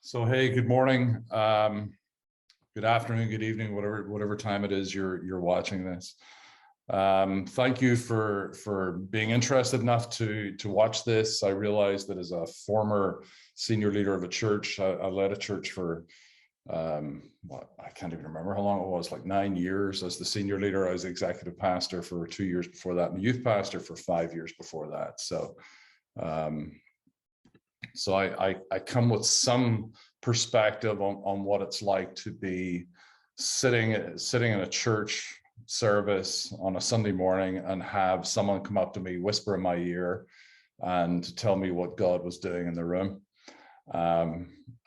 So, hey, good morning, good afternoon, good evening, whatever time it is you're watching this. Thank you for being interested enough to watch this. I realize that as a former senior leader of a church, I led a church for I can't even remember how long it was, like 9 years as the senior leader. I was executive pastor for 2 years before that, and youth pastor for 5 years before that. So I come with some perspective on what it's like to be sitting in a church service on a Sunday morning and have someone come up to me, whisper in my ear, and tell me what God was doing in the room.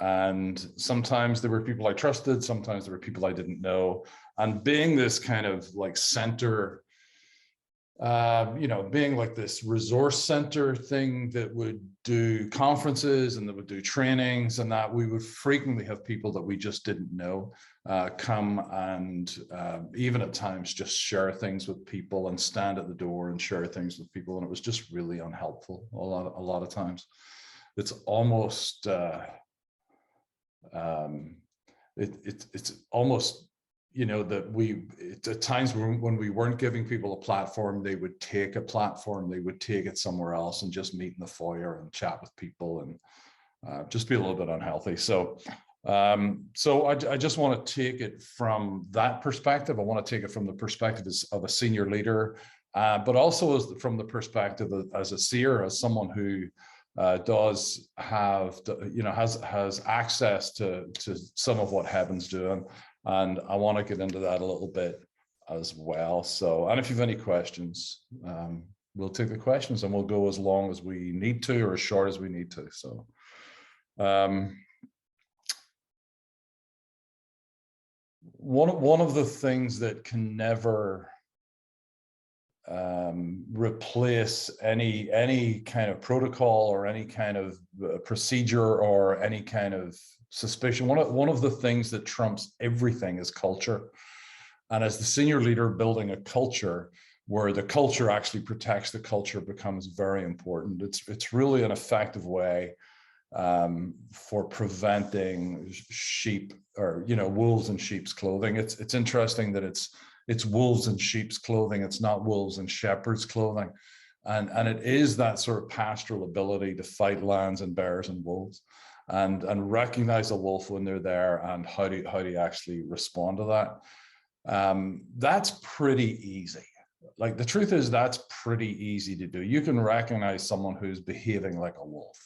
And sometimes there were people I trusted, sometimes there were people I didn't know. And being this kind of like center, being like this resource center thing that would do conferences and that would do trainings, and that we would frequently have people that we just didn't know come and even at times just share things with people and stand at the door and share things with people. And it was just really unhelpful a lot of times. It's almost it's almost, that at times when we weren't giving people a platform, they would take a platform, they would take it somewhere else and just meet in the foyer and chat with people and just be a little bit unhealthy. So I just want to take it from that perspective. I want to take it from the perspective of a senior leader, but also from the perspective as a seer, as someone who does have, has access to some of what heaven's doing. And I want to get into that a little bit as well. So, and if you have any questions, we'll take the questions and we'll go as long as we need to or as short as we need to. So, one of the things that can never replace any kind of protocol or any kind of procedure or any kind of suspicion. One of the things that trumps everything is culture. And as the senior leader, building a culture where the culture actually protects the culture becomes very important. It's really an effective way for preventing sheep or wolves in sheep's clothing. It's interesting that it's wolves in sheep's clothing. It's not wolves in shepherd's clothing. And it is that sort of pastoral ability to fight lions and bears and wolves and recognize a wolf when they're there and how do you actually respond to that. That's pretty easy. Like the truth is that's pretty easy to do. You can recognize someone who's behaving like a wolf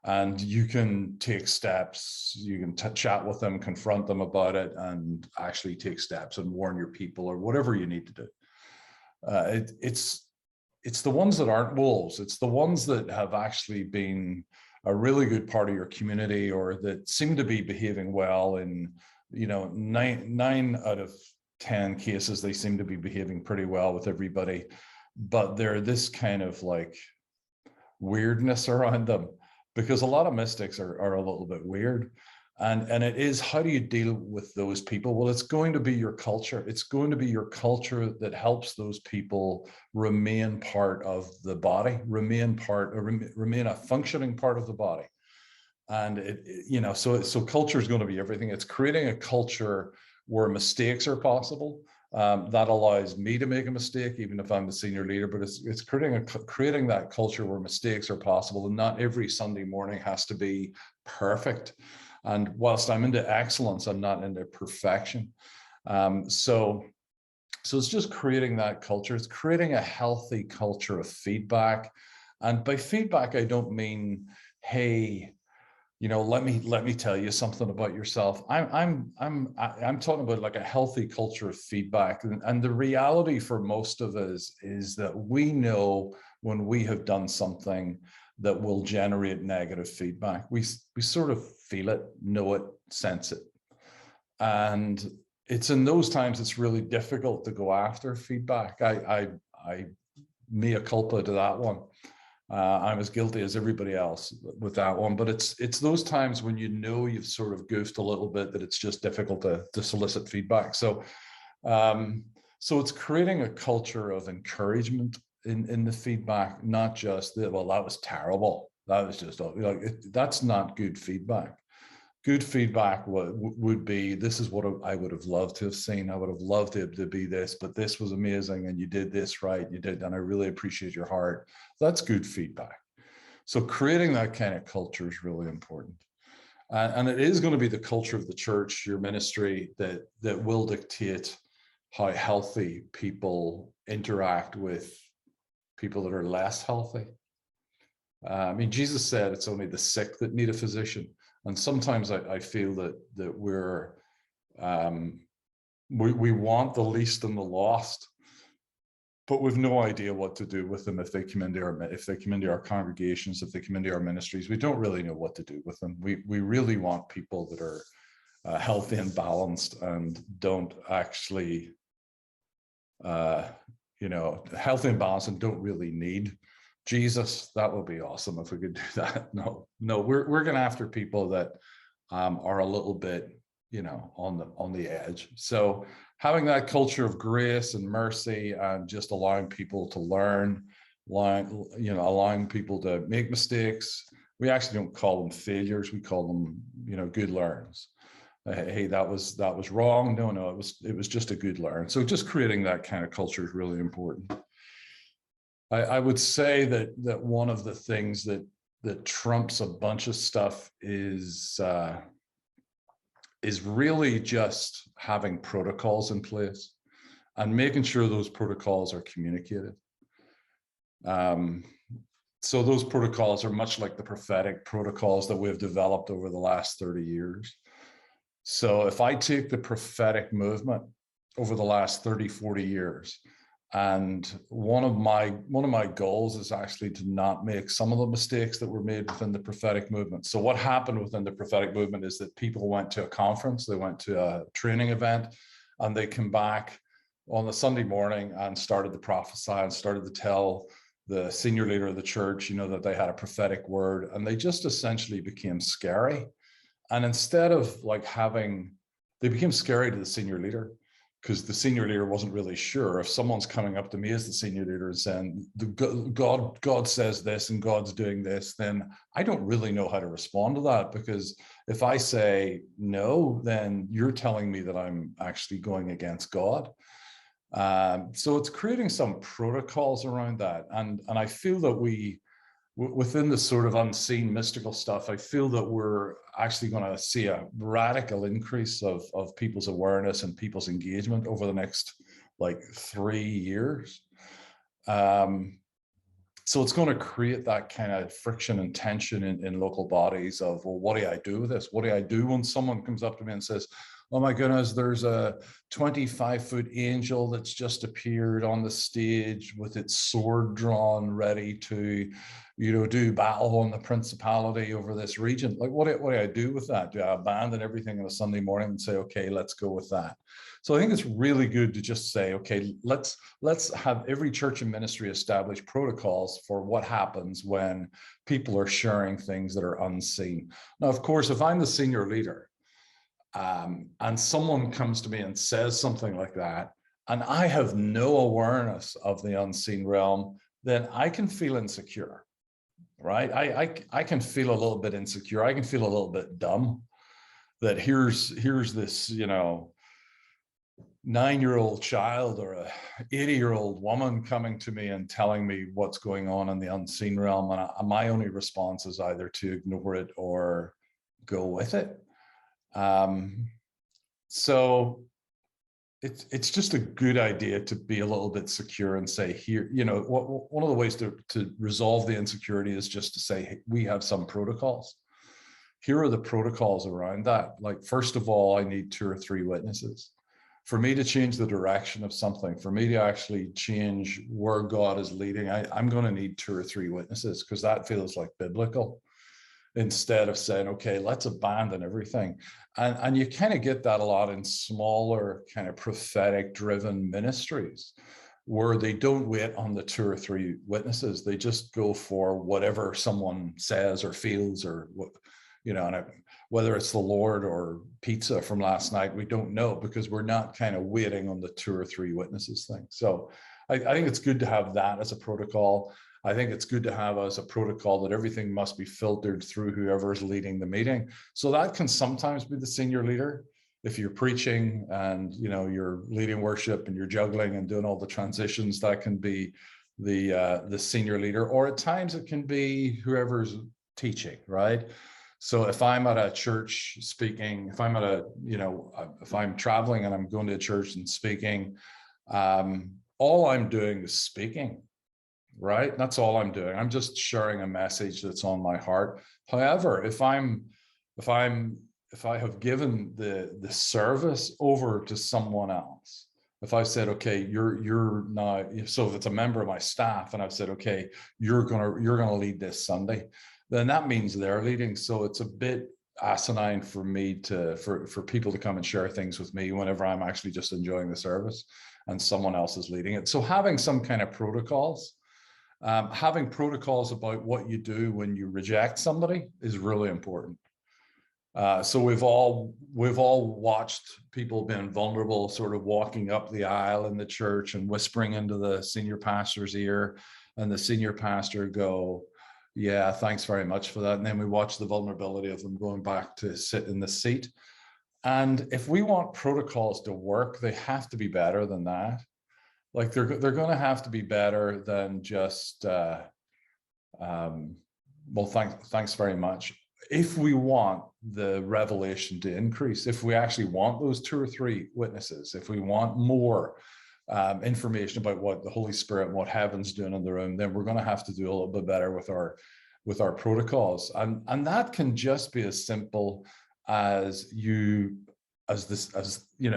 and you can take steps, you can chat with them, confront them about it, and actually take steps and warn your people or whatever you need to do. It's the ones that aren't wolves. It's the ones that have actually been a really good part of your community or that seem to be behaving well in, 9 out of 10 cases, they seem to be behaving pretty well with everybody, but they're this kind of like weirdness around them. Because a lot of mystics are a little bit weird. And it is, how do you deal with those people? Well, it's going to be your culture. It's going to be your culture that helps those people remain part of the body, remain a functioning part of the body. And so culture is going to be everything. It's creating a culture where mistakes are possible. That allows me to make a mistake, even if I'm the senior leader, but it's creating that culture where mistakes are possible, and not every Sunday morning has to be perfect. And whilst I'm into excellence, I'm not into perfection. So it's just creating that culture. It's creating a healthy culture of feedback. And by feedback, I don't mean, hey, let me tell you something about yourself. I'm talking about like a healthy culture of feedback. And the reality for most of us is that we know when we have done something that will generate negative feedback. We sort of feel it, know it, sense it. And it's in those times it's really difficult to go after feedback. I mea culpa to that one. I'm as guilty as everybody else with that one, but it's those times when you've sort of goofed a little bit that it's just difficult to solicit feedback. So it's creating a culture of encouragement in the feedback, not just that, well, that was terrible. That was just that's not good feedback. good feedback would be, this is what I would have loved to have seen. I would have loved it to be this, but this was amazing. And you did this right. You did. And I really appreciate your heart. That's good feedback. So creating that kind of culture is really important. And it is going to be the culture of the church, your ministry, that will dictate how healthy people interact with people that are less healthy. I mean, Jesus said it's only the sick that need a physician. And sometimes I feel that we want the least and the lost, but we've no idea what to do with them if they come into our congregations, if they come into our ministries. We don't really know what to do with them. We really want people that are healthy and balanced and don't actually, healthy and balanced and don't really need Jesus. That would be awesome if we could do that. No, we're going after people that are a little bit, on the edge. So having that culture of grace and mercy and just allowing people to learn, allowing people to make mistakes. We actually don't call them failures. We call them, good learns. Hey, that was wrong. No, it was just a good learn. So just creating that kind of culture is really important. I would say that one of the things that trumps a bunch of stuff is really just having protocols in place and making sure those protocols are communicated. So those protocols are much like the prophetic protocols that we've developed over the last 30 years. So if I take the prophetic movement over the last 30, 40 years, and one of my goals is actually to not make some of the mistakes that were made within the prophetic movement. So what happened within the prophetic movement is that people went to a conference, they went to a training event, and they came back on the Sunday morning and started to prophesy and started to tell the senior leader of the church, that they had a prophetic word, and they just essentially became scary. And instead of they became scary to the senior leader, because the senior leader wasn't really sure. If someone's coming up to me as the senior leader and saying, God says this and God's doing this, then I don't really know how to respond to that, because if I say no, then you're telling me that I'm actually going against God. So it's creating some protocols around that. And I feel that within the sort of unseen mystical stuff, I feel that we're actually going to see a radical increase of people's awareness and people's engagement over the next 3 years. So it's going to create that kind of friction and tension in local bodies of, well, what do I do with this? What do I do when someone comes up to me and says, oh my goodness, there's a 25-foot angel that's just appeared on the stage with its sword drawn, ready to, do battle on the principality over this region. What do I do with that? Do I abandon everything on a Sunday morning and say, okay, let's go with that? So I think it's really good to just say, okay, let's have every church and ministry establish protocols for what happens when people are sharing things that are unseen. Now, of course, if I'm the senior leader, and someone comes to me and says something like that, and I have no awareness of the unseen realm, then I can feel insecure, right? I can feel a little bit insecure. I can feel a little bit dumb that here's this, 9-year-old child or a 80-year-old woman coming to me and telling me what's going on in the unseen realm. And my only response is either to ignore it or go with it. So it's just a good idea to be a little bit secure and say, here, one of the ways to resolve the insecurity is just to say, hey, we have some protocols. Here are the protocols around that. First of all, I need 2 or 3 witnesses. For me to change the direction of something, for me to actually change where God is leading, I'm going to need 2 or 3 witnesses, because that feels like biblical. Instead of saying, okay, let's abandon everything. And you kind of get that a lot in smaller kind of prophetic driven ministries, where they don't wait on the 2 or 3 witnesses. They just go for whatever someone says or feels, or what, and whether it's the Lord or pizza from last night, we don't know, because we're not kind of waiting on the 2 or 3 witnesses thing. So I think it's good to have that as a protocol. I think it's good to have as a protocol that everything must be filtered through whoever is leading the meeting. So that can sometimes be the senior leader. If you're preaching and you're leading worship and you're juggling and doing all the transitions, that can be the senior leader. Or at times it can be whoever's teaching, right? So if I'm at a church speaking, if I'm at if I'm traveling and I'm going to a church and speaking, all I'm doing is speaking, right? That's all I'm doing. I'm just sharing a message that's on my heart. However, if I have given the service over to someone else, if I said, okay, you're now, so if it's a member of my staff and I've said, okay, you're gonna lead this Sunday, then that means they're leading. So it's a bit asinine for me for people to come and share things with me whenever I'm actually just enjoying the service and someone else is leading it. So having some kind of protocols, having protocols about what you do when you reject somebody is really important. So we've all watched people being vulnerable, sort of walking up the aisle in the church and whispering into the senior pastor's ear, and the senior pastor go, yeah, thanks very much for that. And then we watch the vulnerability of them going back to sit in the seat. And if we want protocols to work, they have to be better than that. Like they're going to have to be better than just, well, thanks very much. If we want the revelation to increase, if we actually want those 2 or 3 witnesses, if we want more information about what the Holy Spirit and what heaven's doing in the room, then we're going to have to do a little bit better with our protocols. And that can just be as simple as if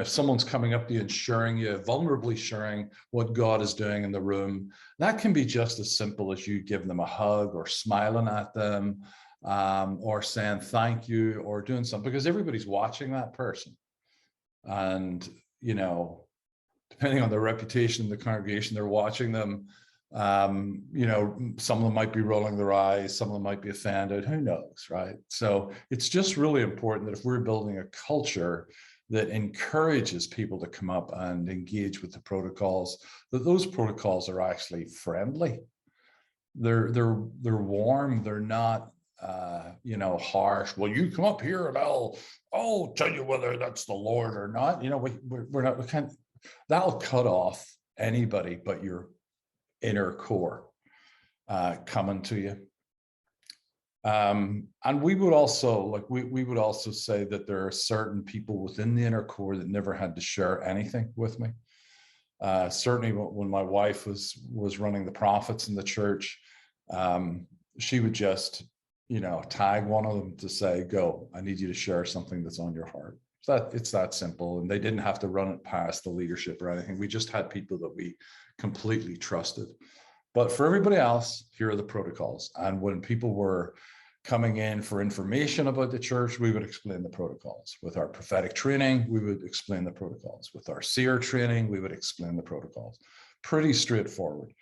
someone's coming up to you and sharing you, vulnerably sharing what God is doing in the room, that can be just as simple as you giving them a hug or smiling at them, or saying thank you or doing something, because everybody's watching that person. And, depending on their reputation in the congregation, they're watching them. Some of them might be rolling their eyes, some of them might be offended, who knows, right? So it's just really important that if we're building a culture that encourages people to come up and engage with the protocols, that those protocols are actually friendly. They're warm, they're not harsh. Well, you come up here and I'll tell you whether that's the Lord or not. We can't, that'll cut off anybody but your inner core coming to you. And we would also we would also say that there are certain people within the inner core that never had to share anything with me. Certainly when my wife was running the prophets in the church, she would just tag one of them to say, go, I need you to share something that's on your heart. So it's that simple. And they didn't have to run it past the leadership or anything. We just had people that we completely trusted. But for everybody else, here are the protocols. And when people were coming in for information about the church, we would explain the protocols. With our prophetic training, we would explain the protocols. With our seer training, we would explain the protocols. Pretty straightforward.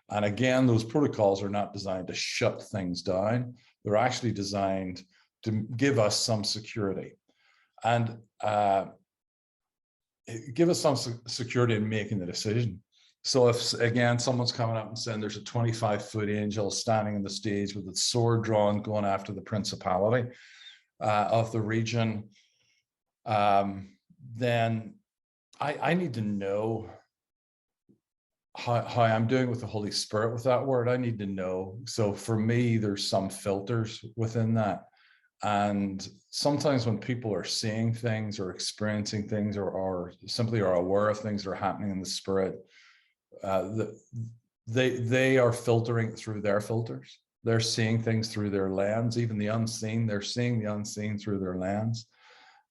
And again, those protocols are not designed to shut things down. They're actually designed to give us some security and give us some security in making the decision. So if, again, someone's coming up and saying there's a 25-foot angel standing on the stage with its sword drawn, going after the principality of the region, then I need to know how I'm doing with the Holy Spirit with that word. I need to know. So for me, there's some filters within that. And sometimes when people are seeing things or experiencing things or simply are aware of things that are happening in the Spirit, they are filtering through their filters. They're seeing things through their lens, even the unseen. They're seeing the unseen through their lens.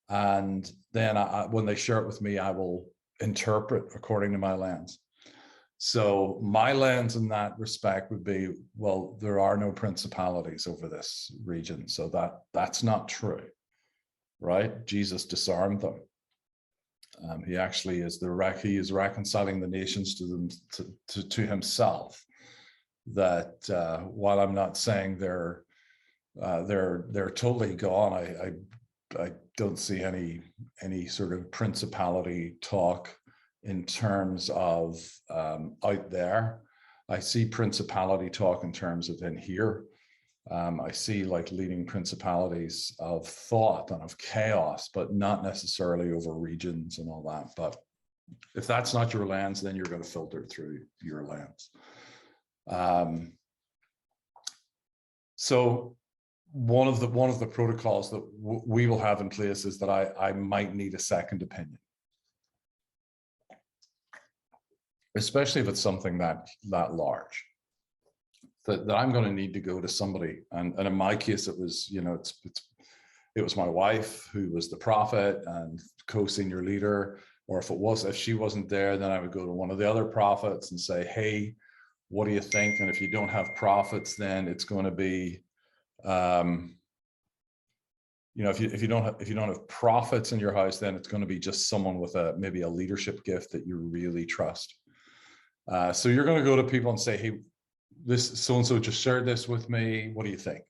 And then when they share it with me, I will interpret according to my lens. So my lens in that respect would be, well, there are no principalities over this region. So that's not true, right? Jesus disarmed them. He actually is he is reconciling the nations to them to himself. That while I'm not saying they're totally gone, I don't see any sort of principality talk in terms of out there. I see principality talk in terms of in here. I see like leading principalities of thought and of chaos, but not necessarily over regions and all that. But if that's not your lens, then you're going to filter through your lens. So one of the protocols that we will have in place is that I might need a second opinion, especially if it's something that large. That I'm going to need to go to somebody, and in my case, it was, you know, it was my wife who was the prophet and co-senior leader, or if she wasn't there, then I would go to one of the other prophets and say, hey, what do you think? And if you don't have prophets, then it's going to be, you know, if you don't have prophets in your house, then it's going to be just someone with maybe a leadership gift that you really trust. So you're going to go to people and say, hey, this so-and-so just shared this with me. What do you think?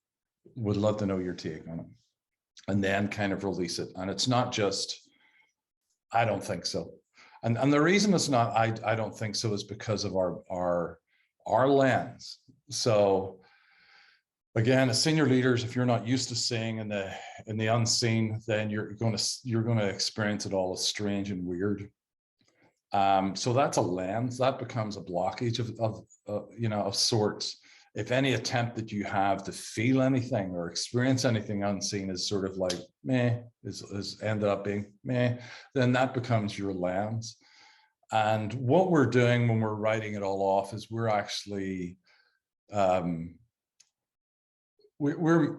Would love to know your take on it. And then kind of release it. And it's not just, I don't think so. And the reason it's not, I don't think so, is because of our lens. So again, as senior leaders, if you're not used to seeing in the unseen, then you're going to experience it all as strange and weird. So that's a lens that becomes a blockage of you know, of sorts. If any attempt that you have to feel anything or experience anything unseen is sort of like meh, is ended up being meh, then that becomes your lens. And what we're doing when we're writing it all off is we're actually we're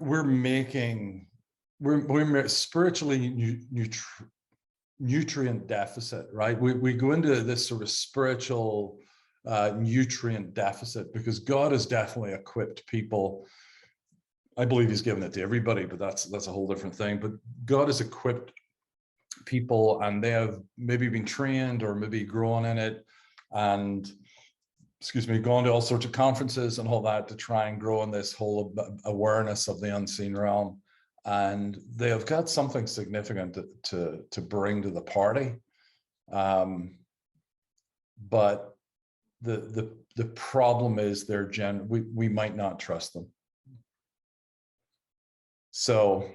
spiritually nutrient deficit, right? We go into this sort of spiritual nutrient deficit because God has definitely equipped people. I believe he's given it to everybody, but that's a whole different thing. But God has equipped people, and they have maybe been trained or maybe grown in it, and gone to all sorts of conferences and all that to try and grow in this whole awareness of the unseen realm. And they have got something significant to bring to the party. But the problem is we might not trust them. So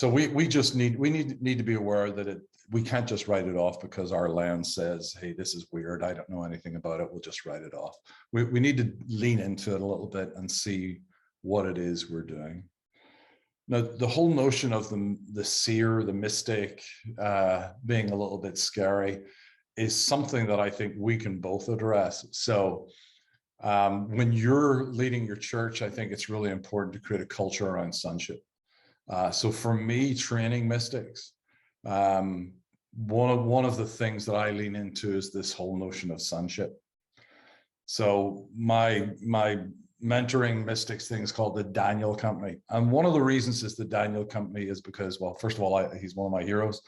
we just need to be aware that we can't just write it off because our lens says, hey, this is weird, I don't know anything about it, we'll just write it off. We need to lean into it a little bit and see what it is we're doing. Now, the whole notion of the seer, the mystic, being a little bit scary is something that I think we can both address. So when you're leading your church, I think it's really important to create a culture around sonship. So for me, training mystics, one of the things that I lean into is this whole notion of sonship. So my mentoring mystics thing is called the Daniel Company. And one of the reasons is the Daniel Company is because, well, first of all, he's one of my heroes.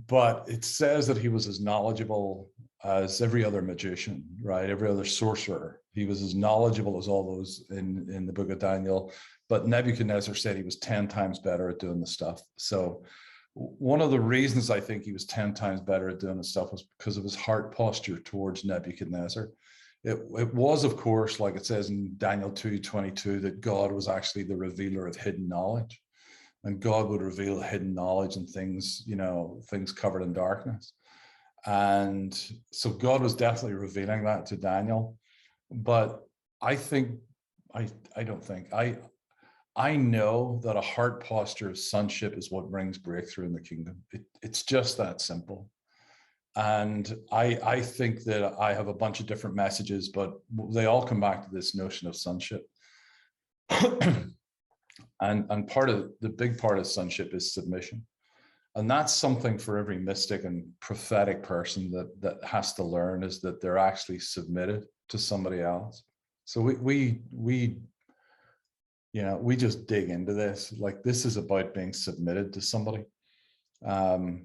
But it says that he was as knowledgeable as every other magician, right? Every other sorcerer. He was as knowledgeable as all those in the book of Daniel. But Nebuchadnezzar said he was 10 times better at doing the stuff. So one of the reasons I think he was 10 times better at doing the stuff was because of his heart posture towards Nebuchadnezzar. It was, of course, like it says in Daniel 2:22, that God was actually the revealer of hidden knowledge. And God would reveal hidden knowledge and things, you know, things covered in darkness. And so God was definitely revealing that to Daniel. But I know that a heart posture of sonship is what brings breakthrough in the kingdom. It's just that simple. And I think that I have a bunch of different messages, but they all come back to this notion of sonship. And part of the big part of sonship is submission. And that's something for every mystic and prophetic person that has to learn, is that they're actually submitted to somebody else. So we just dig into this. Like, this is about being submitted to somebody. And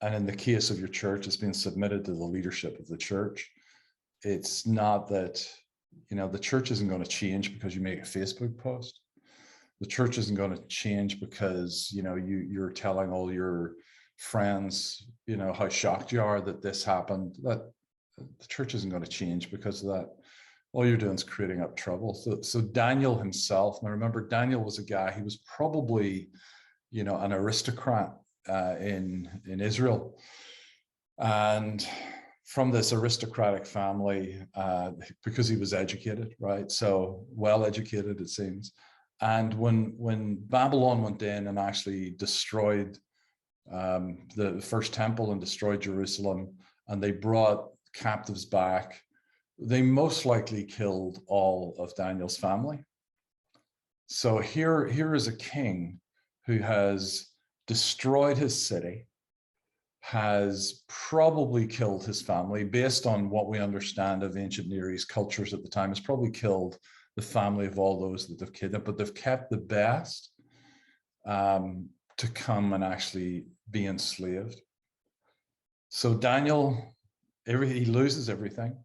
in the case of your church, it's being submitted to the leadership of the church. It's not that, you know, the church isn't going to change because you make a Facebook post. The church isn't going to change because, you know, you're telling all your friends, you know, how shocked you are that this happened. the church isn't going to change because of that. All you're doing is creating up trouble. So Daniel himself, now remember, Daniel was a guy, he was probably, you know, an aristocrat in Israel. And from this aristocratic family, because he was educated, right? So well educated, it seems. And when Babylon went in and actually destroyed the first temple and destroyed Jerusalem, and they brought captives back, they most likely killed all of Daniel's family. So here is a king who has destroyed his city, has probably killed his family, based on what we understand of ancient Near East cultures at the time, has probably killed the family of all those that they've kidnapped, but they've kept the best to come and actually be enslaved. So Daniel, he loses everything.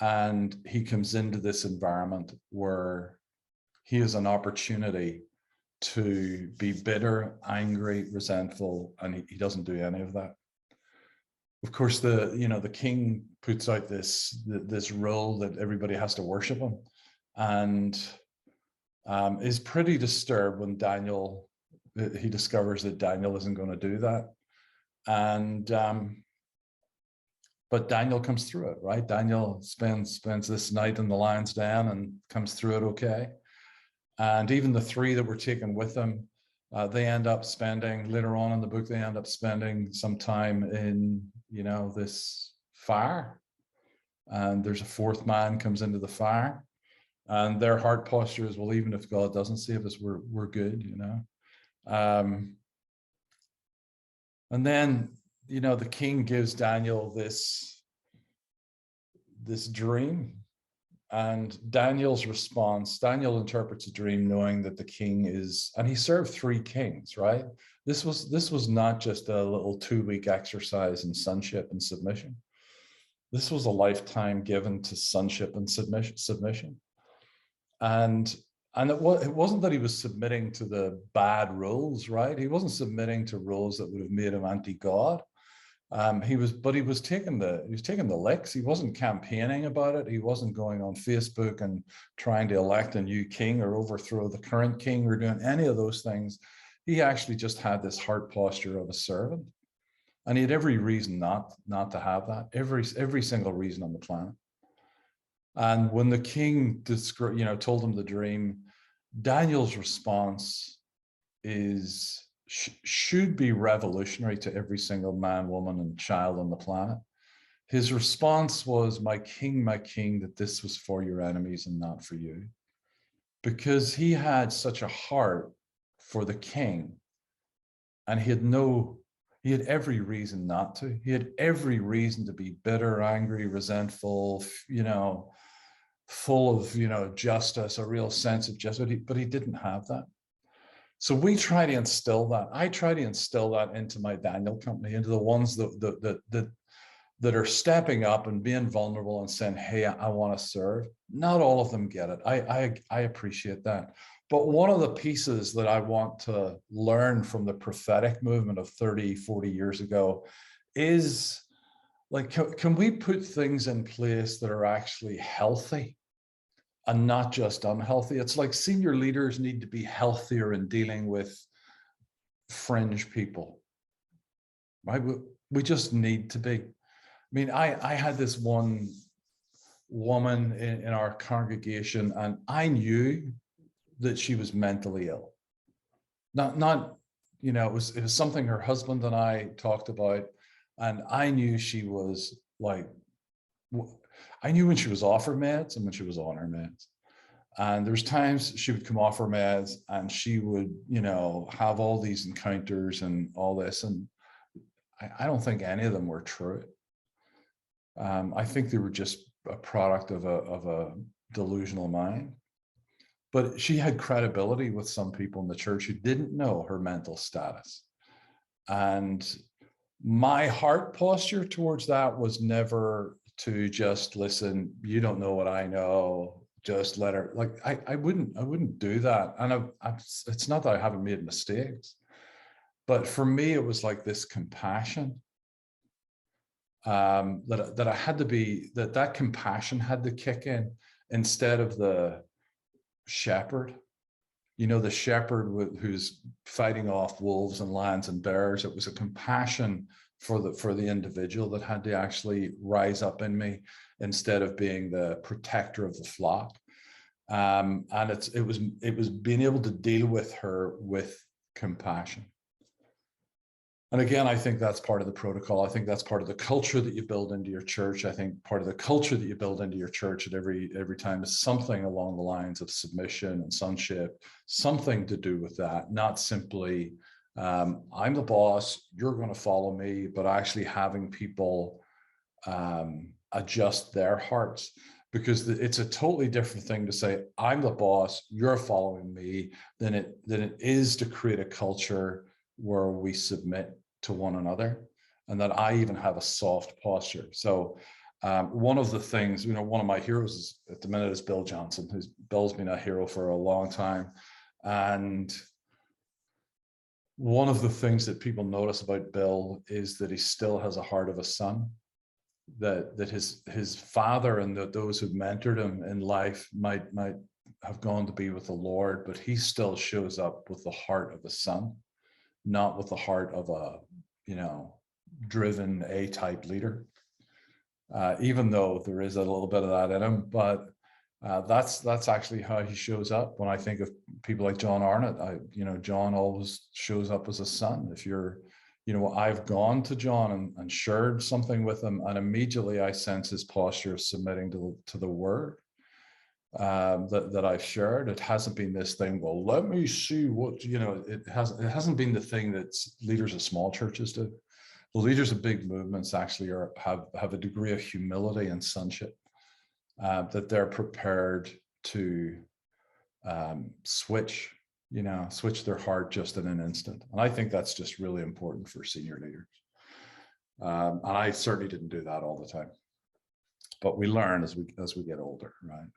And he comes into this environment where he has an opportunity to be bitter, angry, resentful, and he doesn't do any of that. Of course, the king puts out this rule that everybody has to worship him, and is pretty disturbed when he discovers that Daniel isn't going to do that. And but Daniel comes through it, right? Daniel spends this night in the lion's den and comes through it okay. And even the three that were taken with him, they end up spending, later on in the book, they end up spending some time in, you know, this fire. And there's a fourth man comes into the fire. And their heart posture is, well, even if God doesn't save us, we're good, you know. And then, you know, the king gives Daniel this dream, and Daniel's response, Daniel interprets a dream knowing that the king is, and he served 3 kings, right? This was not just a little 2-week exercise in sonship and submission. This was a lifetime given to sonship and submission. And it wasn't that he was submitting to the bad rules, right? He wasn't submitting to rules that would have made him anti-God. He was taking the licks. He wasn't campaigning about it. He wasn't going on Facebook and trying to elect a new king or overthrow the current king or doing any of those things. He actually just had this heart posture of a servant, and he had every reason not to have that. Every single reason on the planet. And when the king told him the dream, Daniel's response should be revolutionary to every single man, woman, and child on the planet. His response was, my king, that this was for your enemies and not for you. Because he had such a heart for the king, and he had every reason not to. He had every reason to be bitter, angry, resentful, you know, full of, you know, justice, a real sense of justice, but he didn't have that. So we try to instill that. I try to instill that into my Daniel company, into the ones that are stepping up and being vulnerable and saying, hey, I want to serve. Not all of them get it. I appreciate that. But one of the pieces that I want to learn from the prophetic movement of 30, 40 years ago is, like, can we put things in place that are actually healthy and not just unhealthy? It's like senior leaders need to be healthier in dealing with fringe people, right? We just need to be. I mean, I had this one woman in our congregation, and I knew that she was mentally ill. Not, you know, it was something her husband and I talked about, and I knew she was like, I knew when she was off her meds and when she was on her meds. And there's times she would come off her meds and she would, you know, have all these encounters and all this. And I don't think any of them were true. I think they were just a product of a delusional mind. But she had credibility with some people in the church who didn't know her mental status. And my heart posture towards that was never to just listen, you don't know what I know, just let her, like, I wouldn't do that. And it's not that I haven't made mistakes, but for me, it was like this compassion. that I had to be, that compassion had to kick in instead of the shepherd. You know, the shepherd who's fighting off wolves and lions and bears. It was a compassion for the individual that had to actually rise up in me instead of being the protector of the flock. And it was being able to deal with her with compassion. And again, I think that's part of the protocol. I think that's part of the culture that you build into your church. I think part of the culture that you build into your church at every time is something along the lines of submission and sonship, something to do with that, not simply, I'm the boss, you're going to follow me, but actually having people adjust their hearts. Because it's a totally different thing to say, I'm the boss, you're following me, than it is to create a culture where we submit to one another, and that I even have a soft posture. So one of the things, one of my heroes at the minute is Bill Johnson, Bill's been a hero for a long time. And one of the things that people notice about Bill is that he still has a heart of a son, that his father and those who mentored him in life might have gone to be with the Lord, but he still shows up with the heart of a son, not with the heart of a, driven A-type leader, even though there is a little bit of that in him. But that's actually how he shows up. When I think of people like John Arnott, John always shows up as a son. If you're, I've gone to John and shared something with him, and immediately I sense his posture of submitting to the word that I've shared. It hasn't been this thing, well, let me see what, it hasn't been the thing that leaders of small churches do. The leaders of big movements actually have a degree of humility and sonship, that they're prepared to switch their heart just in an instant. And I think that's just really important for senior leaders. And I certainly didn't do that all the time, but we learn as we get older, right?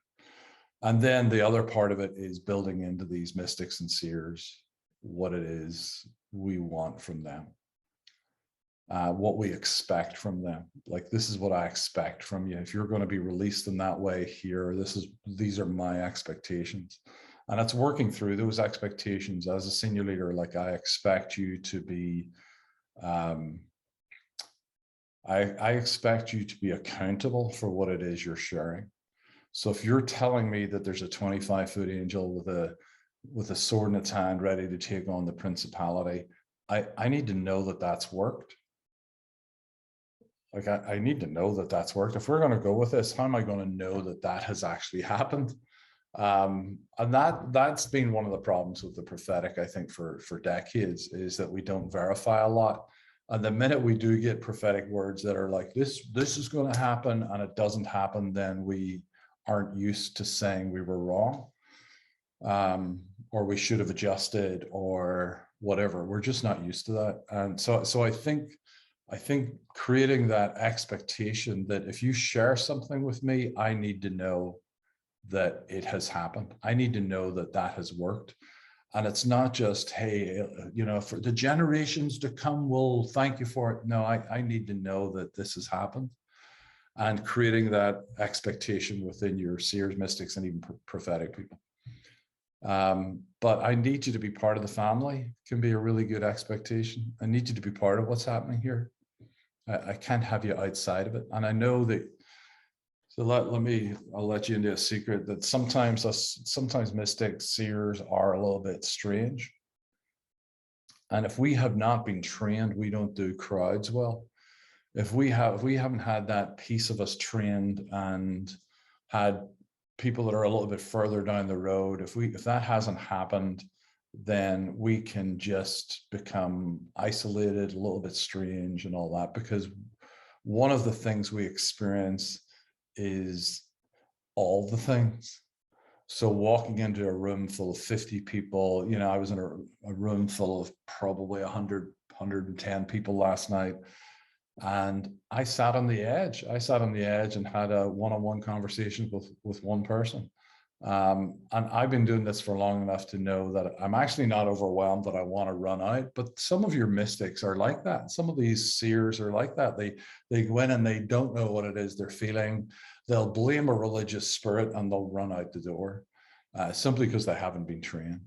And then the other part of it is building into these mystics and seers what it is we want from them, what we expect from them. Like, this is what I expect from you. If you're going to be released in that way here, these are my expectations. And it's working through those expectations as a senior leader. Like, I expect you to be, I expect you to be accountable for what it is you're sharing. So if you're telling me that there's a 25-foot angel with a sword in its hand ready to take on the principality, I need to know that that's worked. Like, I need to know that that's worked. If we're going to go with this, how am I going to know that that has actually happened? And that's been one of the problems with the prophetic, I think, for decades, is that we don't verify a lot. And the minute we do get prophetic words that are like, this is going to happen, and it doesn't happen, then we aren't used to saying we were wrong, or we should have adjusted, or whatever. We're just not used to that. And so I think creating that expectation that if you share something with me, I need to know that it has happened. I need to know that that has worked. And it's not just, hey, for the generations to come, we'll thank you for it. No, I need to know that this has happened. And creating that expectation within your seers, mystics, and even prophetic people. But I need you to be part of the family. Can be a really good expectation. I need you to be part of what's happening here. I can't have you outside of it. And I know that, so I'll let you into a secret, that sometimes mystics, seers are a little bit strange. And if we have not been trained, we don't do crowds well. If we haven't had that piece of us trained and had people that are a little bit further down the road, if that hasn't happened, then we can just become isolated, a little bit strange and all that. Because one of the things we experience is all the things. So walking into a room full of 50 people, I was in a room full of probably 100, 110 people last night. And I sat on the edge. And had a one-on-one conversation with one person. And I've been doing this for long enough to know that I'm actually not overwhelmed that I want to run out. But some of your mystics are like that. Some of these seers are like that. They go in and they don't know what it is they're feeling. They'll blame a religious spirit and they'll run out the door simply because they haven't been trained.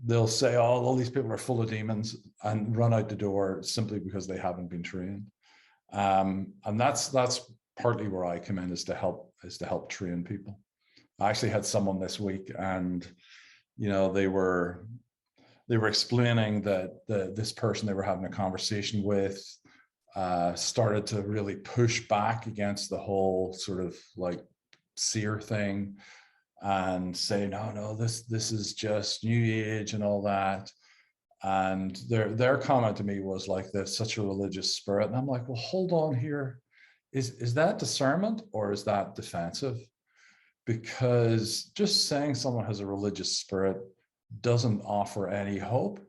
They'll say, "Oh, all these people are full of demons," and run out the door simply because they haven't been trained. And that's partly where I come in, is to help train people. I actually had someone this week, and they were explaining that this person they were having a conversation with started to really push back against the whole sort of like seer thing, and say, no, this is just new age and all that. And their comment to me was like, there's such a religious spirit. And I'm like, well, hold on here. Is that discernment or is that defensive? Because just saying someone has a religious spirit doesn't offer any hope.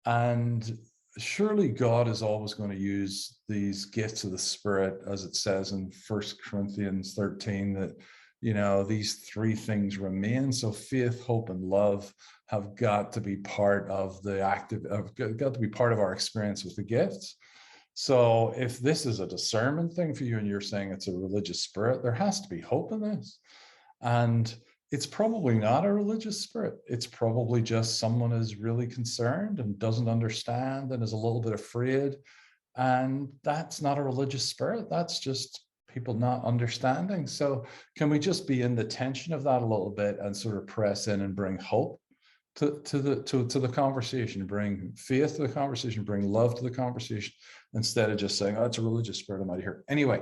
And surely God is always going to use these gifts of the Spirit, as it says in 1 Corinthians 13, that these three things remain. So faith, hope, and love have got to be part of our experience with the gifts. So if this is a discernment thing for you and you're saying it's a religious spirit, there has to be hope in this. And it's probably not a religious spirit. It's probably just someone is really concerned and doesn't understand and is a little bit afraid. And that's not a religious spirit. That's just people not understanding. So can we just be in the tension of that a little bit and sort of press in and bring hope to the conversation, bring faith to the conversation, bring love to the conversation, instead of just saying, oh, it's a religious spirit, I'm out of here. Anyway,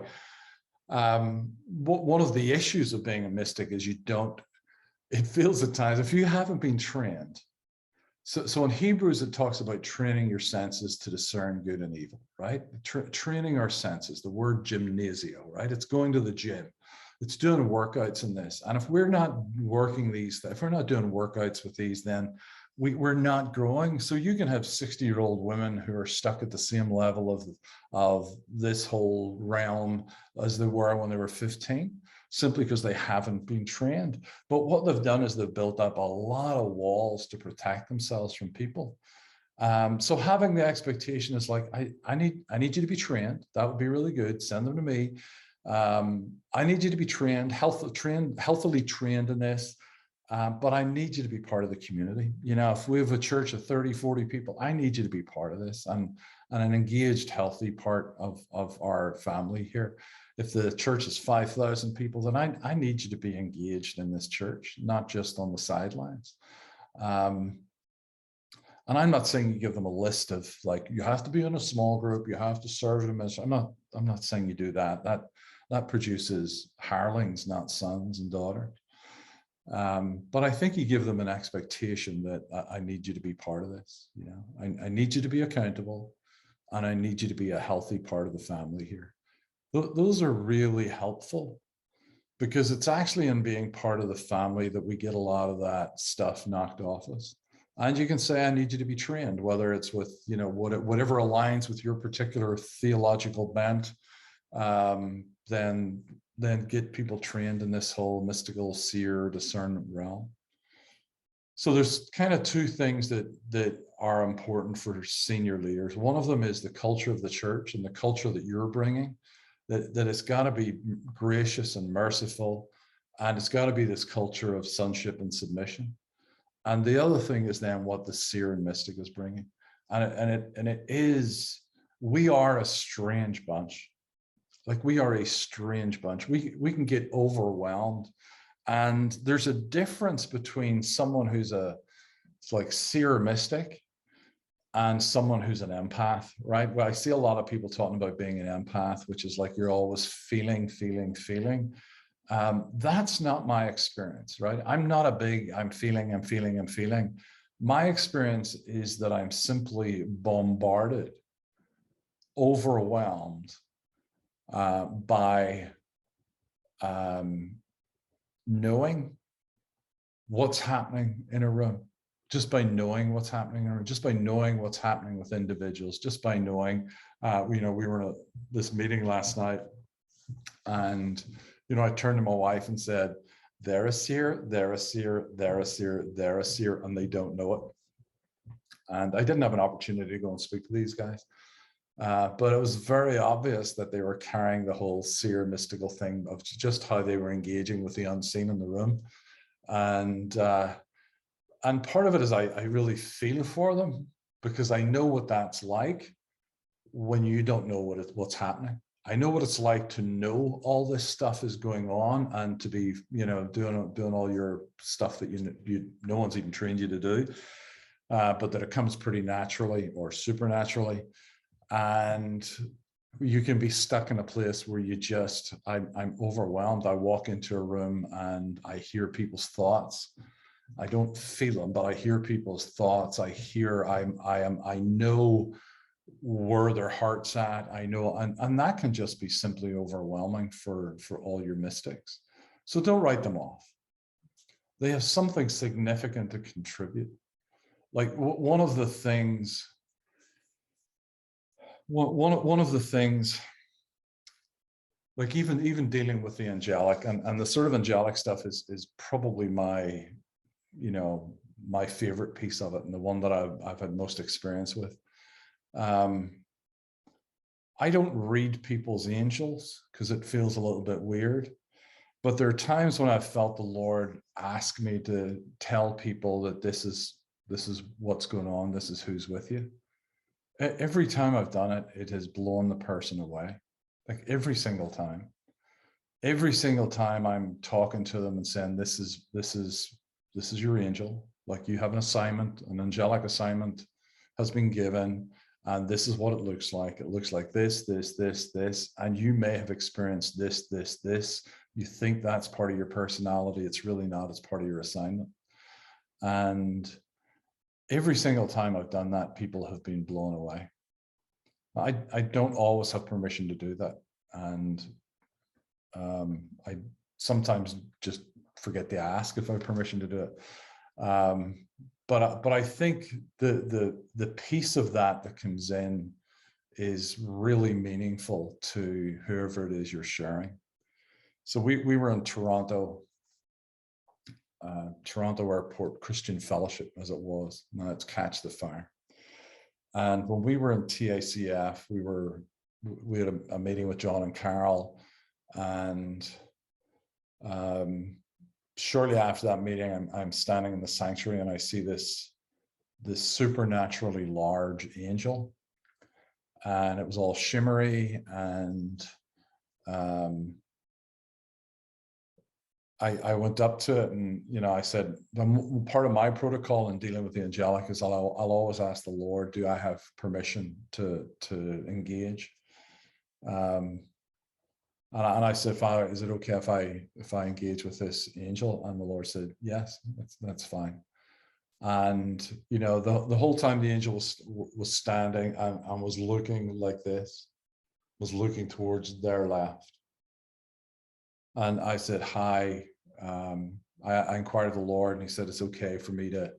one of the issues of being a mystic is it feels at times, if you haven't been trained. So in Hebrews, it talks about training your senses to discern good and evil, right? Training our senses, the word gymnasio, right? It's going to the gym. It's doing workouts in this. And if we're not working these, if we're not doing workouts with these, then we're not growing. So you can have 60-year-old women who are stuck at the same level of this whole realm as they were when they were 15, simply because they haven't been trained. But what they've done is they've built up a lot of walls to protect themselves from people. So having the expectation is like, I need you to be trained. That would be really good. Send them to me. I need you to be trained, healthily trained in this. But I need you to be part of the community. If we have a church of 30, 40 people, I need you to be part of this and an engaged, healthy part of our family here. If the church is 5,000 people, then I need you to be engaged in this church, not just on the sidelines. And I'm not saying you give them a list of like, you have to be in a small group, you have to serve in a ministry. I'm not saying you do that. That produces hirelings, not sons and daughters. But I think you give them an expectation that I need you to be part of this. I need you to be accountable, and I need you to be a healthy part of the family here. Those are really helpful, because it's actually in being part of the family that we get a lot of that stuff knocked off us. And you can say, I need you to be trained, whether it's with, whatever aligns with your particular theological bent, then get people trained in this whole mystical seer discernment realm. So there's kind of two things that are important for senior leaders. One of them is the culture of the church and the culture that you're bringing, that it's got to be gracious and merciful, and it's got to be this culture of sonship and submission. And the other thing is then what the seer and mystic is bringing. And it is, we are a strange bunch. Like, we are a strange bunch. We can get overwhelmed. And there's a difference between someone who's it's like seer mystic and someone who's an empath, right? Well, I see a lot of people talking about being an empath, which is like you're always feeling. That's not my experience, right? I'm not I'm feeling. My experience is that I'm simply bombarded, overwhelmed by knowing what's happening in a room, just by knowing what's happening in a room, just by knowing what's happening with individuals, just by knowing, we were in this meeting last night, and I turned to my wife and said, they're a seer, they're a seer, they're a seer, they're a seer, and they don't know it. And I didn't have an opportunity to go and speak to these guys. But it was very obvious that they were carrying the whole seer mystical thing of just how they were engaging with the unseen in the room. And part of it is I really feel for them, because I know what that's like when you don't know what's happening. I know what it's like to know all this stuff is going on and to be, doing all your stuff that no one's even trained you to do, but that it comes pretty naturally or supernaturally. And you can be stuck in a place where I'm overwhelmed. I walk into a room and I hear people's thoughts. I don't feel them, but I hear people's thoughts. I know where their heart's at. I know, and that can just be simply overwhelming for all your mystics. So don't write them off. They have something significant to contribute. Like one of the things, like even dealing with the angelic and the sort of angelic stuff is probably my favorite piece of it, and the one that I've had most experience with. I don't read people's angels because it feels a little bit weird, but there are times when I've felt the Lord ask me to tell people that this is what's going on, this is who's with you. Every time I've done it, it has blown the person away. Like every single time I'm talking to them and saying, this is your angel. Like, you have an assignment, an angelic assignment has been given, and this is what it looks like. It looks like this, and you may have experienced this. You think that's part of your personality. It's really not. It's part of your assignment. And every single time I've done that, people have been blown away. I don't always have permission to do that. And I sometimes just forget to ask if I have permission to do it. But I think the piece of that comes in is really meaningful to whoever it is you're sharing. So we were in Toronto Airport Christian Fellowship, as it was. Now it's Catch the Fire. And when we were in TACF, we had a meeting with John and Carol, and shortly after that meeting, I'm standing in the sanctuary and I see this supernaturally large angel, and it was all shimmery, and I went up to it, and I said, part of my protocol in dealing with the angelic is I'll always ask the Lord, do I have permission to engage? And I said, Father, is it okay if I engage with this angel? And the Lord said, yes, that's fine. And the whole time the angel was standing and was looking like this, was looking towards their left. And I said, hi. I inquired of the Lord, and he said, it's okay for me to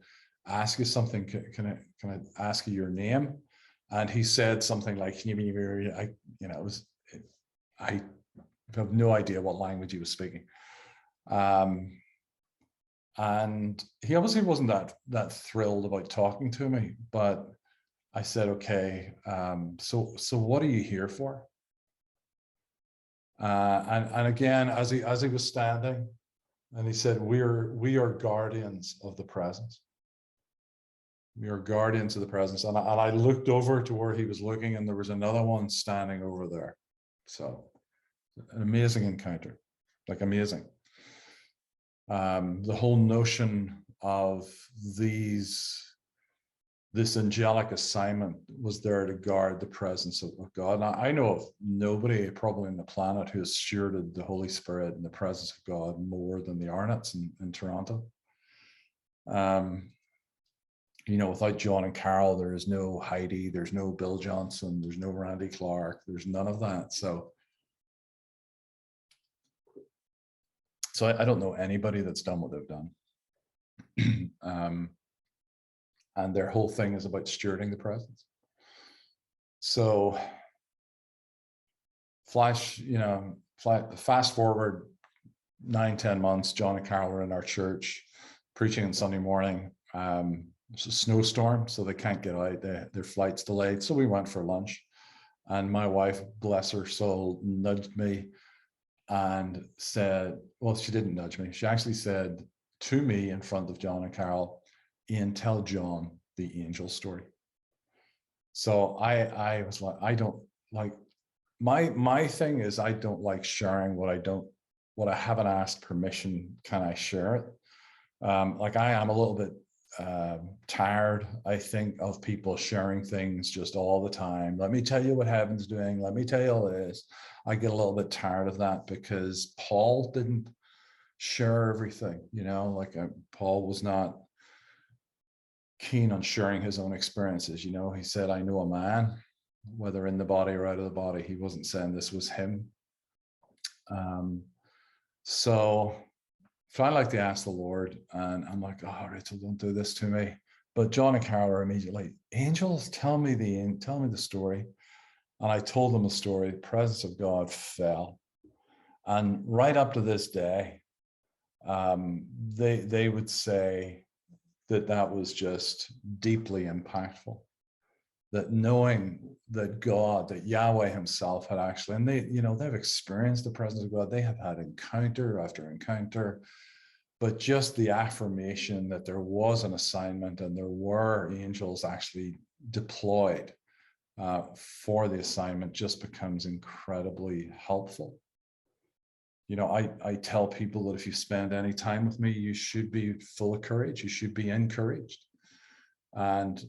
ask you something. Can I ask you your name? And he said something like, I have no idea what language he was speaking. And he obviously wasn't that thrilled about talking to me, but I said, okay, so what are you here for? And again, as he was standing, and he said, we are guardians of the presence. We are guardians of the presence. And I looked over to where he was looking, and there was another one standing over there. So an amazing encounter, like amazing. The whole notion of this angelic assignment was there to guard the presence of God. Now, I know of nobody probably on the planet who has stewarded the Holy Spirit and the presence of God more than the Arnott's in Toronto. Without John and Carol, there is no Heidi, there's no Bill Johnson, there's no Randy Clark, there's none of that. So I don't know anybody that's done what they've done. And their whole thing is about stewarding the presence. So fast forward 9-10 months, John and Carol were in our church preaching on Sunday morning. It's a snowstorm, so they can't get out. Their flight's delayed. So we went for lunch. And my wife, bless her soul, nudged me and said, well, she didn't nudge me. She actually said to me in front of John and Carol, Ian, tell John the angel story. So I was like, I don't like, my thing is I don't like sharing what I haven't asked permission. Can I share it? Like I am a little bit tired, I think, of people sharing things just all the time. Let me tell you what heaven's doing. Let me tell you all this. I get a little bit tired of that because Paul didn't share everything, like Paul was not keen on sharing his own experiences. He said, I know a man, whether in the body or out of the body. He wasn't saying this was him. So I like to ask the Lord, and I'm like, oh, Rachel, don't do this to me. But John and Carol are immediately, angels, tell me the story. And I told them the story. The presence of God fell. And right up to this day, they would say that was just deeply impactful. That knowing that God, that Yahweh himself had actually, and they've experienced the presence of God. They have had encounter after encounter. But just the affirmation that there was an assignment and there were angels actually deployed for the assignment just becomes incredibly helpful. I tell people that if you spend any time with me, you should be full of courage. You should be encouraged. And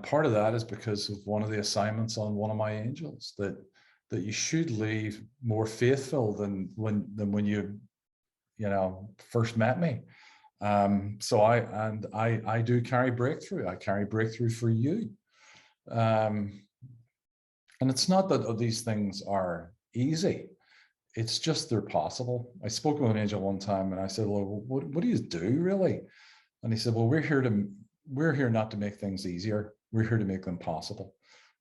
part of that is because of one of the assignments on one of my angels, that you should leave more faithful than when you first met me. So I do carry breakthrough. I carry breakthrough for you. And it's not that these things are easy. It's just they're possible. I spoke with an angel one time and I said, well, what do you do really? And he said, well, we're here not to make things easier. We're here to make them possible.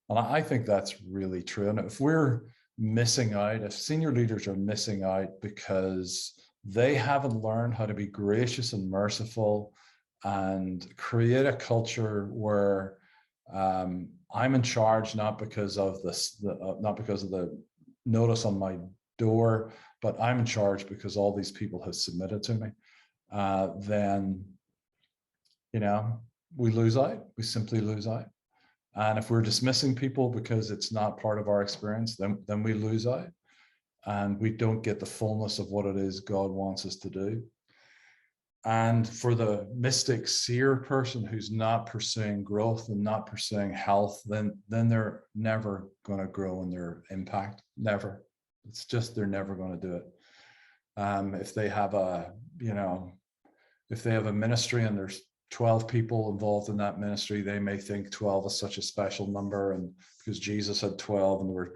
And I think that's really true. And if we're missing out, if senior leaders are missing out because they haven't learned how to be gracious and merciful and create a culture where I'm in charge, not because of the notice on my door, but I'm in charge because all these people have submitted to me, then, we lose out. We simply lose out. And if we're dismissing people because it's not part of our experience, then we lose out. And we don't get the fullness of what it is God wants us to do. And for the mystic seer person who's not pursuing growth and not pursuing health, then they're never going to grow in their impact. Never. It's just they're never going to do it. If they have a ministry and there's 12 people involved in that ministry, they may think 12 is such a special number, and because Jesus had 12 and there were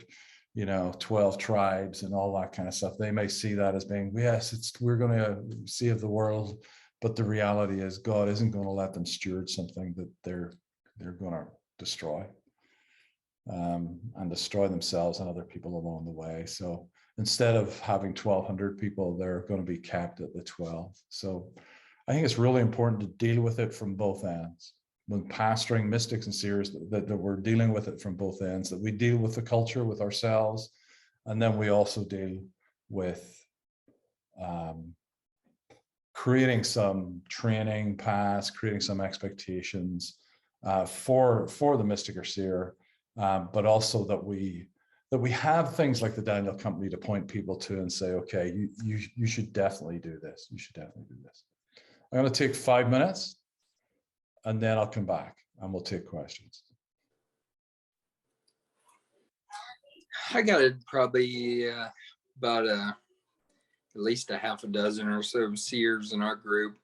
12 tribes and all that kind of stuff, they may see that as being, yes, we're going to save the world. But the reality is God isn't going to let them steward something that they're going to destroy, and destroy themselves and other people along the way. So instead of having 1,200 people, they're going to be capped at the 12. So I think it's really important to deal with it from both ends. When pastoring mystics and seers, that we're dealing with it from both ends, that we deal with the culture, with ourselves, and then we also deal with creating some training paths, creating some expectations for the mystic or seer, but also that we have things like the Daniel Company to point people to and say, okay, you should definitely do this. You should definitely do this. I'm going to take 5 minutes and then I'll come back and we'll take questions. I got probably about at least a half a dozen or so seers in our group,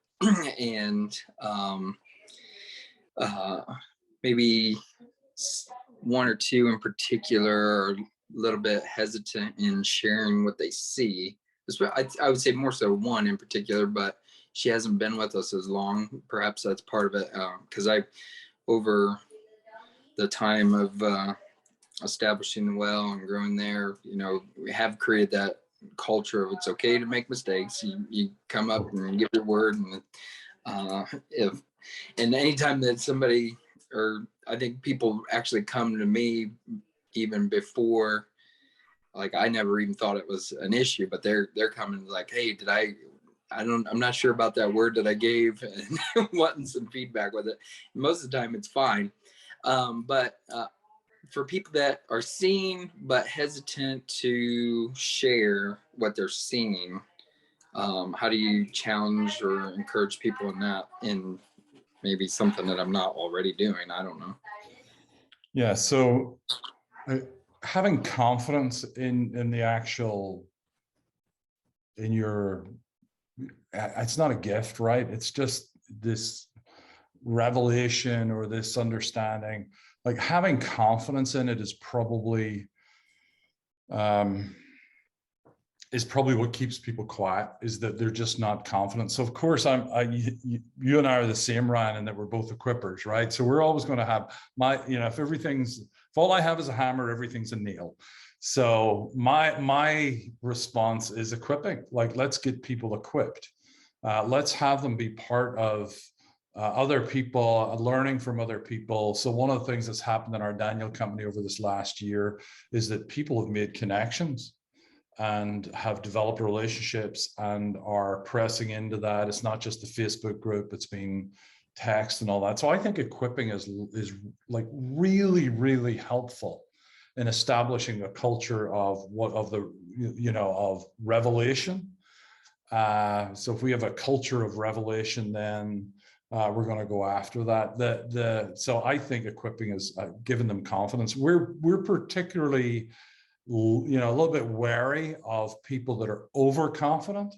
and maybe one or two in particular are a little bit hesitant in sharing what they see. I would say more so one in particular, but she hasn't been with us as long. Perhaps that's part of it, because over the time of establishing the well and growing there, we have created that culture of it's okay to make mistakes. You come up and give your word, and anytime that somebody, or I think people actually come to me even before, like I never even thought it was an issue, but they're coming like, hey, I'm not sure about that word that I gave, and wanting some feedback with it. Most of the time it's fine. But for people that are seeing but hesitant to share what they're seeing, how do you challenge or encourage people in that, in maybe something that I'm not already doing? I don't know. Yeah, so having confidence in the actual, in your, it's not a gift, right? It's just this revelation or this understanding. Like having confidence in it is probably what keeps people quiet, is that they're just not confident. So of course you and I are the same, Ryan, and that we're both equippers, right? So we're always going to have if all I have is a hammer, everything's a nail. So my response is equipping. Like, let's get people equipped. Let's have them be part of other people, learning from other people. So one of the things that's happened in our Daniel company over this last year is that people have made connections and have developed relationships and are pressing into that. It's not just the Facebook group, it's been text and all that. So I think equipping is like really, really helpful in establishing a culture of revelation. So if we have a culture of revelation, then we're going to go after that. So I think equipping is giving them confidence. We're particularly a little bit wary of people that are overconfident,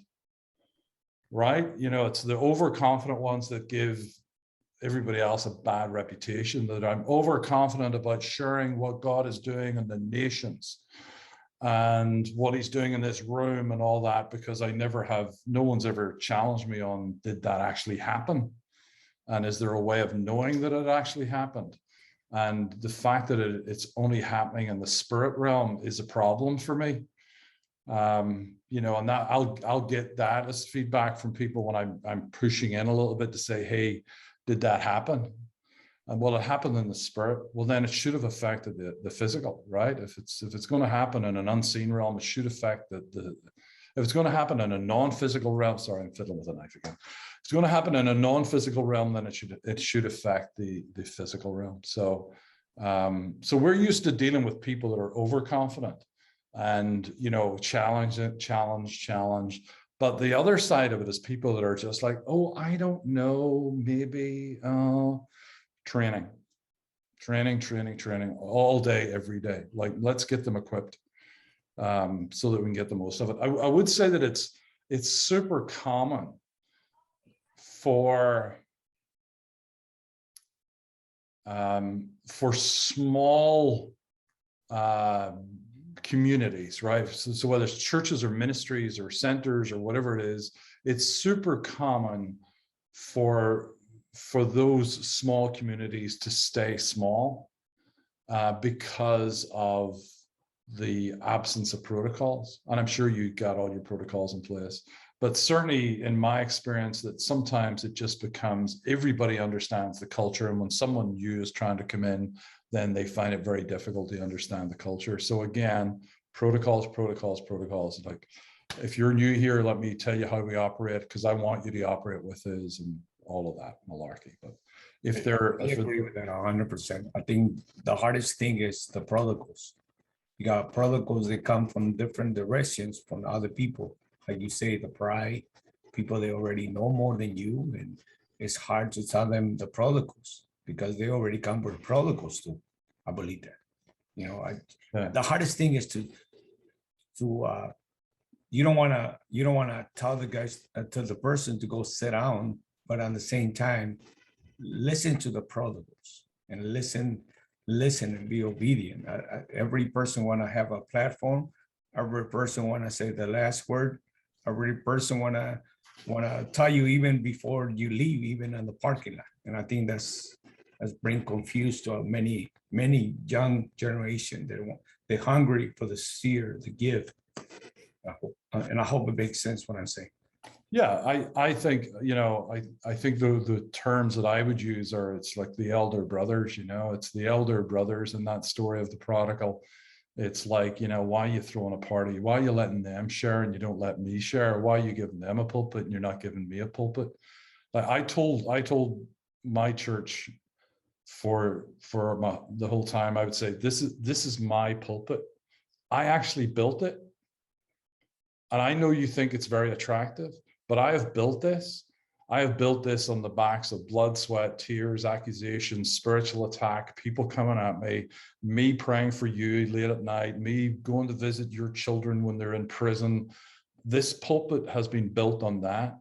right? It's the overconfident ones that give everybody else a bad reputation, that I'm overconfident about sharing what God is doing in the nations and what he's doing in this room and all that, because no one's ever challenged me on, did that actually happen? And is there a way of knowing that it actually happened? And the fact that it's only happening in the spirit realm is a problem for me. And that I'll get that as feedback from people when I'm pushing in a little bit to say, hey, did that happen? And well, it happened in the spirit. Well, then it should have affected the physical, right? If it's going to happen in an unseen realm, it should affect if it's going to happen in a non-physical realm. Sorry, I'm fiddling with a knife again. If it's going to happen in a non-physical realm, then it should affect the physical realm. So we're used to dealing with people that are overconfident and challenge. But the other side of it is people that are just like, oh, I don't know, maybe training all day, every day. Like, let's get them equipped so that we can get the most of it. I would say that it's super common for small communities, right? So whether it's churches or ministries or centers or whatever it is, it's super common for those small communities to stay small because of the absence of protocols. And I'm sure you got all your protocols in place, but certainly in my experience, that sometimes it just becomes everybody understands the culture. And when someone new is trying to come in, then they find it very difficult to understand the culture. So again, protocols. Like, if you're new here, let me tell you how we operate, because I want you to operate with us and all of that malarkey. But I agree with that 100%. I think the hardest thing is the protocols. You got protocols that come from different directions from other people. Like you say, the pride, people they already know more than you, and it's hard to tell them the protocols because they already come with protocols too. I believe that. The hardest thing is to you don't want to tell the person to go sit down, but at the same time, listen to the protocols and listen and be obedient. Every person want to have a platform. Every person want to say the last word. Every person want to tell you even before you leave, even in the parking lot. And I think that's bring confused to many young generation. They're hungry for the seer, the gift, And I hope it makes sense what I'm saying. Yeah, I think, I think the terms that I would use are, it's like the elder brothers, it's the elder brothers in that story of the prodigal. It's like, why are you throwing a party? Why are you letting them share and you don't let me share? Why are you giving them a pulpit and you're not giving me a pulpit? Like I told my church for the whole time, I would say, this is my pulpit. I actually built it. And I know you think it's very attractive, but I have built this. I have built this on the backs of blood, sweat, tears, accusations, spiritual attack, people coming at me praying for you late at night, me going to visit your children when they're in prison. This pulpit has been built on that.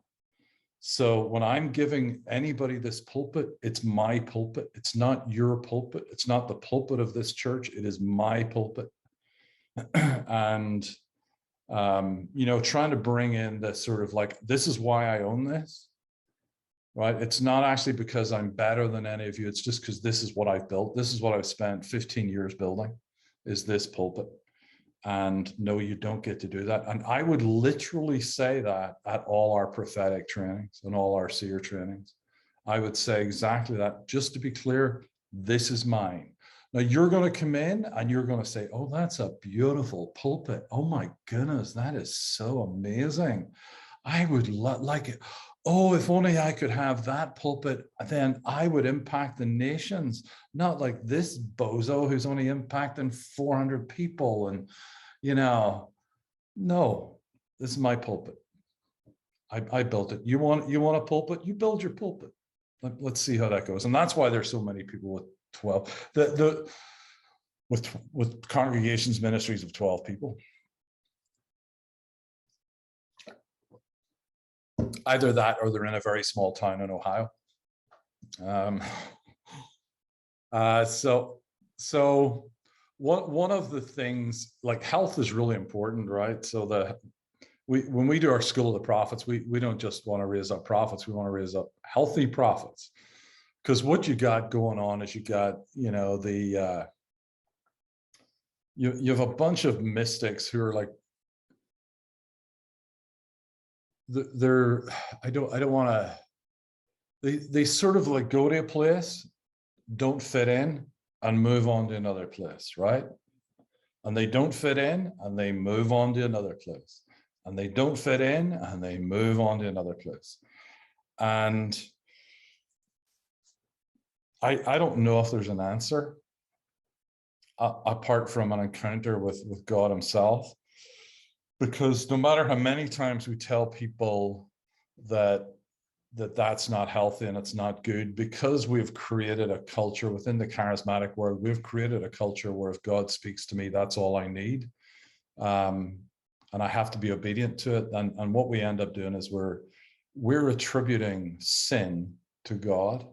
So when I'm giving anybody this pulpit, it's my pulpit. It's not your pulpit. It's not the pulpit of this church. It is my pulpit. And trying to bring in this sort of like, this is why I own this, right? It's not actually because I'm better than any of you. It's just because this is what I've built. This is what I've spent 15 years building, is this pulpit. And no, you don't get to do that. And I would literally say that at all our prophetic trainings and all our seer trainings. I would say exactly that. Just to be clear, this is mine. Now you're going to come in and you're going to say, oh, that's a beautiful pulpit. Oh my goodness, that is so amazing. I would like it. Oh, if only I could have that pulpit, then I would impact the nations, not like this bozo who's only impacting 400 people. And, no, this is my pulpit. I built it. You want a pulpit? You build your pulpit. Let's see how that goes. And that's why there's so many people with 12, with congregations, ministries of 12 people. Either that or they're in a very small town in Ohio. So one of the things, like health is really important, right? So when we do our School of the Prophets, we don't just want to raise up prophets, we want to raise up healthy prophets. Because what you got going on is you got, you have a bunch of mystics who are like, I don't want to, they sort of like go to a place, don't fit in, and move on to another place, right? And they don't fit in and they move on to another place. And they don't fit in and they move on to another place. And I don't know if there's an answer apart from an encounter with God himself. Because no matter how many times we tell people that's not healthy and it's not good, because we've created a culture within the charismatic world, we've created a culture where if God speaks to me, that's all I need. And I have to be obedient to it. And what we end up doing is we're attributing sin to God.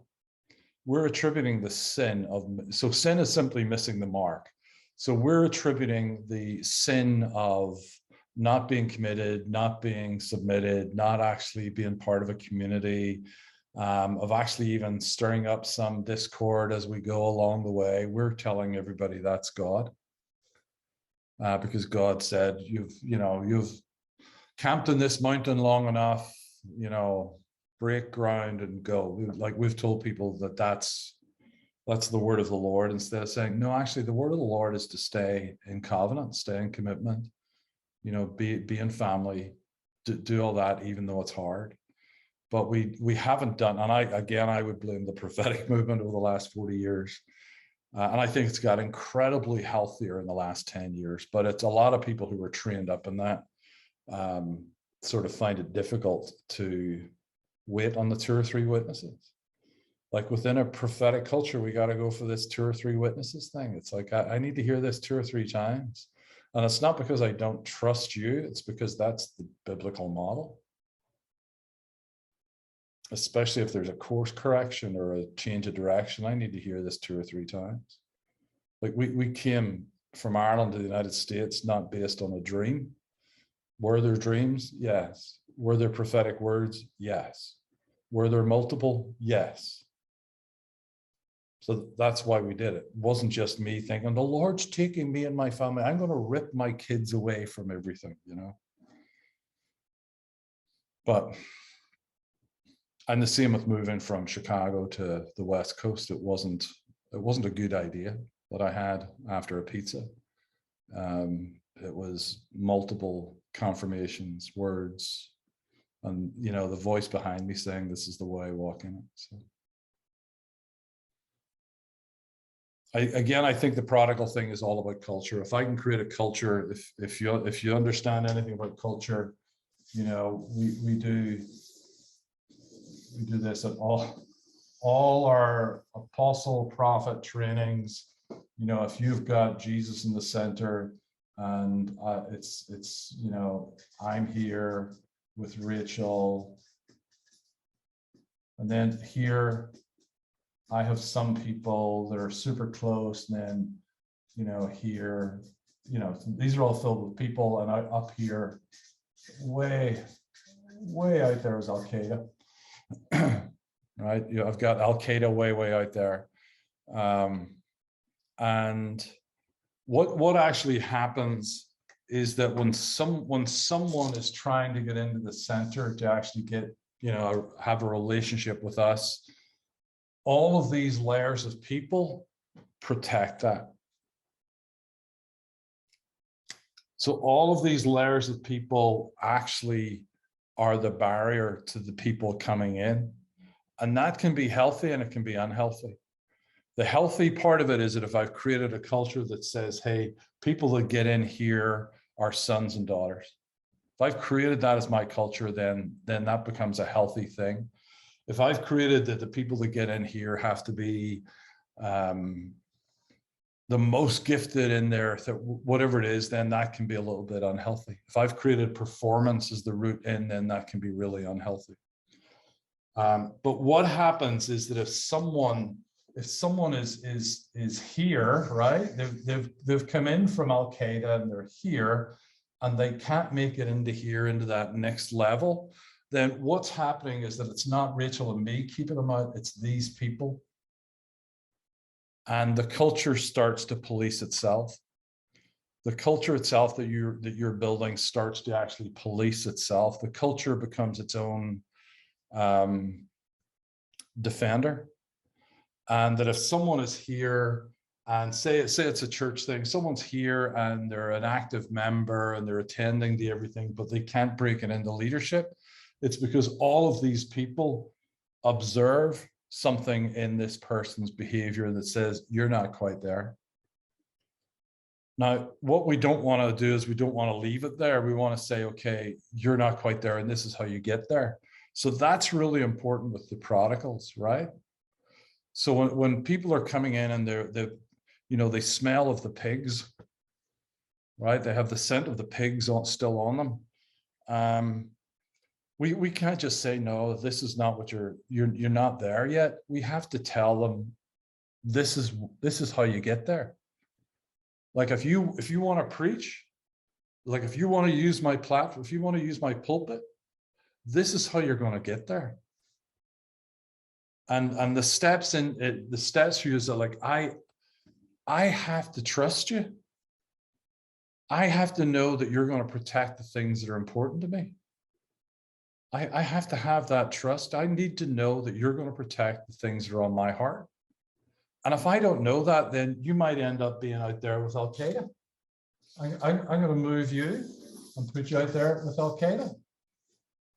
We're attributing the sin so sin is simply missing the mark. So we're attributing the sin of not being committed, not being submitted, not actually being part of a community, of actually even stirring up some discord as we go along the way. We're telling everybody that's God, because God said, you've camped in this mountain long enough, break ground and go. Like we've told people that's the word of the Lord, instead of saying, no, actually the word of the Lord is to stay in covenant, stay in commitment, be in family, do all that, even though it's hard. But we haven't done, and I would blame the prophetic movement over the last 40 years. And I think it's got incredibly healthier in the last 10 years, but it's a lot of people who were trained up in that sort of find it difficult to wait on the 2 or 3 witnesses. Like within a prophetic culture, we got to go for this 2 or 3 witnesses thing. It's like, I need to hear this 2 or 3 times. And it's not because I don't trust you, it's because that's the biblical model. Especially if there's a course correction or a change of direction, I need to hear this 2 or 3 times. Like we came from Ireland to the United States, not based on a dream. Were there dreams? Yes. Were there prophetic words? Yes. Were there multiple? Yes. So that's why we did it. It wasn't just me thinking, the Lord's taking me and my family, I'm going to rip my kids away from everything, But, and the same with moving from Chicago to the West Coast. It wasn't a good idea that I had after a pizza. It was multiple confirmations, words, and the voice behind me saying, this is the way I walk in it. So I think the prodigal thing is all about culture. If I can create a culture, if you understand anything about culture, we do this at all our apostle prophet trainings. If you've got Jesus in the center, and it's I'm here with Rachel, and then here I have some people that are super close, and then here these are all filled with people, and up here way out there is Al Qaeda. Right, I've got Al Qaeda way out there, and what actually happens is that when someone is trying to get into the center to actually get have a relationship with us, all of these layers of people protect that. So all of these layers of people actually are the barrier to the people coming in. And that can be healthy and it can be unhealthy. The healthy part of it is that if I've created a culture that says, hey, people that get in here are sons and daughters. If I've created that as my culture, then that becomes a healthy thing. If I've created that the people that get in here have to be the most gifted in there, whatever it is, then that can be a little bit unhealthy. If I've created performance as the route in, then that can be really unhealthy. But what happens is that if someone is here, right? They've come in from Al Qaeda and they're here, and they can't make it into that next level. Then what's happening is that it's not Rachel and me keeping them out; it's these people. And the culture starts to police itself. The culture itself that you're building starts to actually police itself. The culture becomes its own defender. And that if someone is here and say it's a church thing, someone's here and they're an active member and they're attending to everything, but they can't break it into leadership, it's because all of these people observe something in this person's behavior that says you're not quite there. Now, what we don't want to do is we don't want to leave it there. We want to say, okay, you're not quite there, and this is how you get there. So that's really important with the prodigals, right? So when people are coming in and they smell of the pigs, right? They have the scent of the pigs still on them. We can't just say, no, this is not what you're not there yet. We have to tell them this is how you get there. Like if you want to preach, like if you want to use my platform, if you want to use my pulpit, this is how you're going to get there. And the steps for you is that, like, I have to trust you. I have to know that you're going to protect the things that are important to me. I have to have that trust. I need to know that you're going to protect the things that are on my heart. And if I don't know that, then you might end up being out there with Al Qaeda. I'm going to move you and put you out there with Al Qaeda.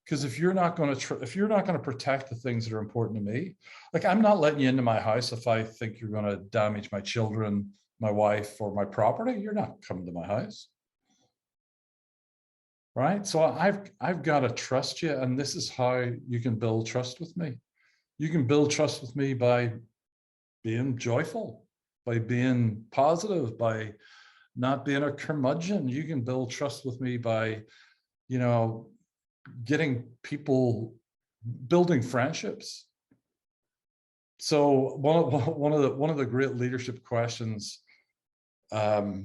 Because if you're not going to protect the things that are important to me, like, I'm not letting you into my house if I think you're going to damage my children, my wife, or my property. You're not coming to my house. Right? So I've got to trust you, and this is how you can build trust with me. You can build trust with me by being joyful, by being positive, by not being a curmudgeon. You can build trust with me by, getting people, building friendships. So one of the great leadership questions that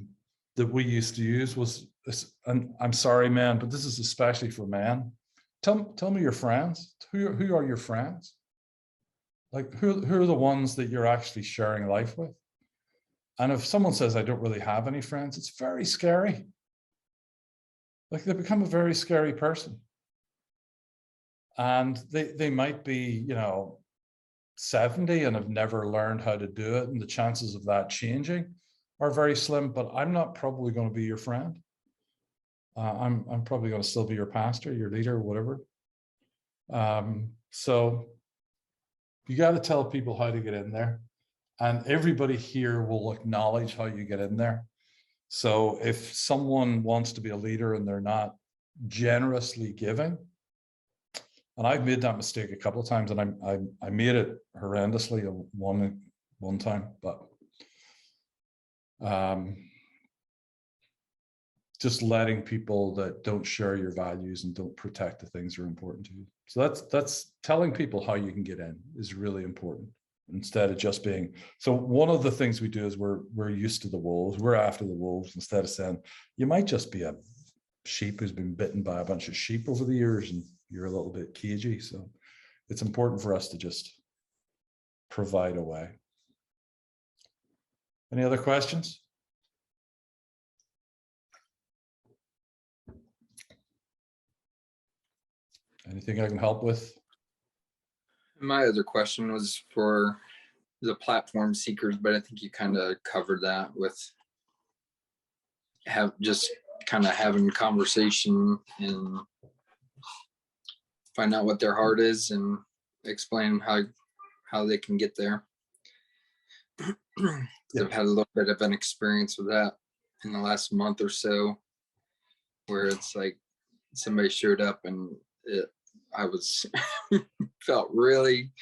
we used to use was, and I'm sorry, man, but this is especially for men. Tell me your friends. Who are your friends? Like, who are the ones that you're actually sharing life with? And if someone says, I don't really have any friends, it's very scary. Like, they become a very scary person. And they might be, 70 and have never learned how to do it. And the chances of that changing are very slim, but I'm not probably going to be your friend. I'm probably going to still be your pastor, your leader, whatever. So you got to tell people how to get in there, and everybody here will acknowledge how you get in there. So if someone wants to be a leader and they're not generously giving, and I've made that mistake a couple of times, and I made it horrendously one time, but just letting people that don't share your values and don't protect the things that are important to you. So that's telling people how you can get in is really important, instead of just being. So one of the things we do is we're used to the wolves. We're after the wolves, instead of saying you might just be a sheep who's been bitten by a bunch of sheep over the years and you're a little bit cagey. So it's important for us to just provide a way. Any other questions? Anything I can help with? My other question was for the platform seekers, but I think you kind of covered that with having conversation and find out what their heart is and explain how they can get there. Yeah. I've had a little bit of an experience with that in the last month or so, where it's like somebody showed up and I was felt really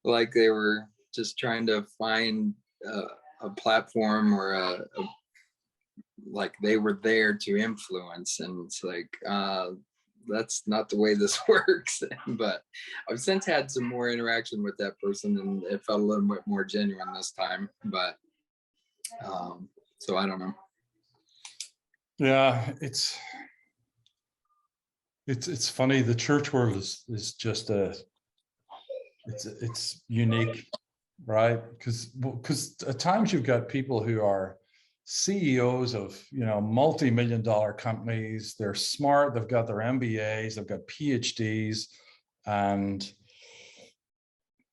like they were just trying to find a platform or like they were there to influence, and it's like that's not the way this works. But I've since had some more interaction with that person, and it felt a little bit more genuine this time. But so I don't know. Yeah, it's funny. The church world is just it's unique, right? Because at times you've got people who are CEOs of multi-million-dollar companies. They're smart. They've got their MBAs. They've got PhDs, and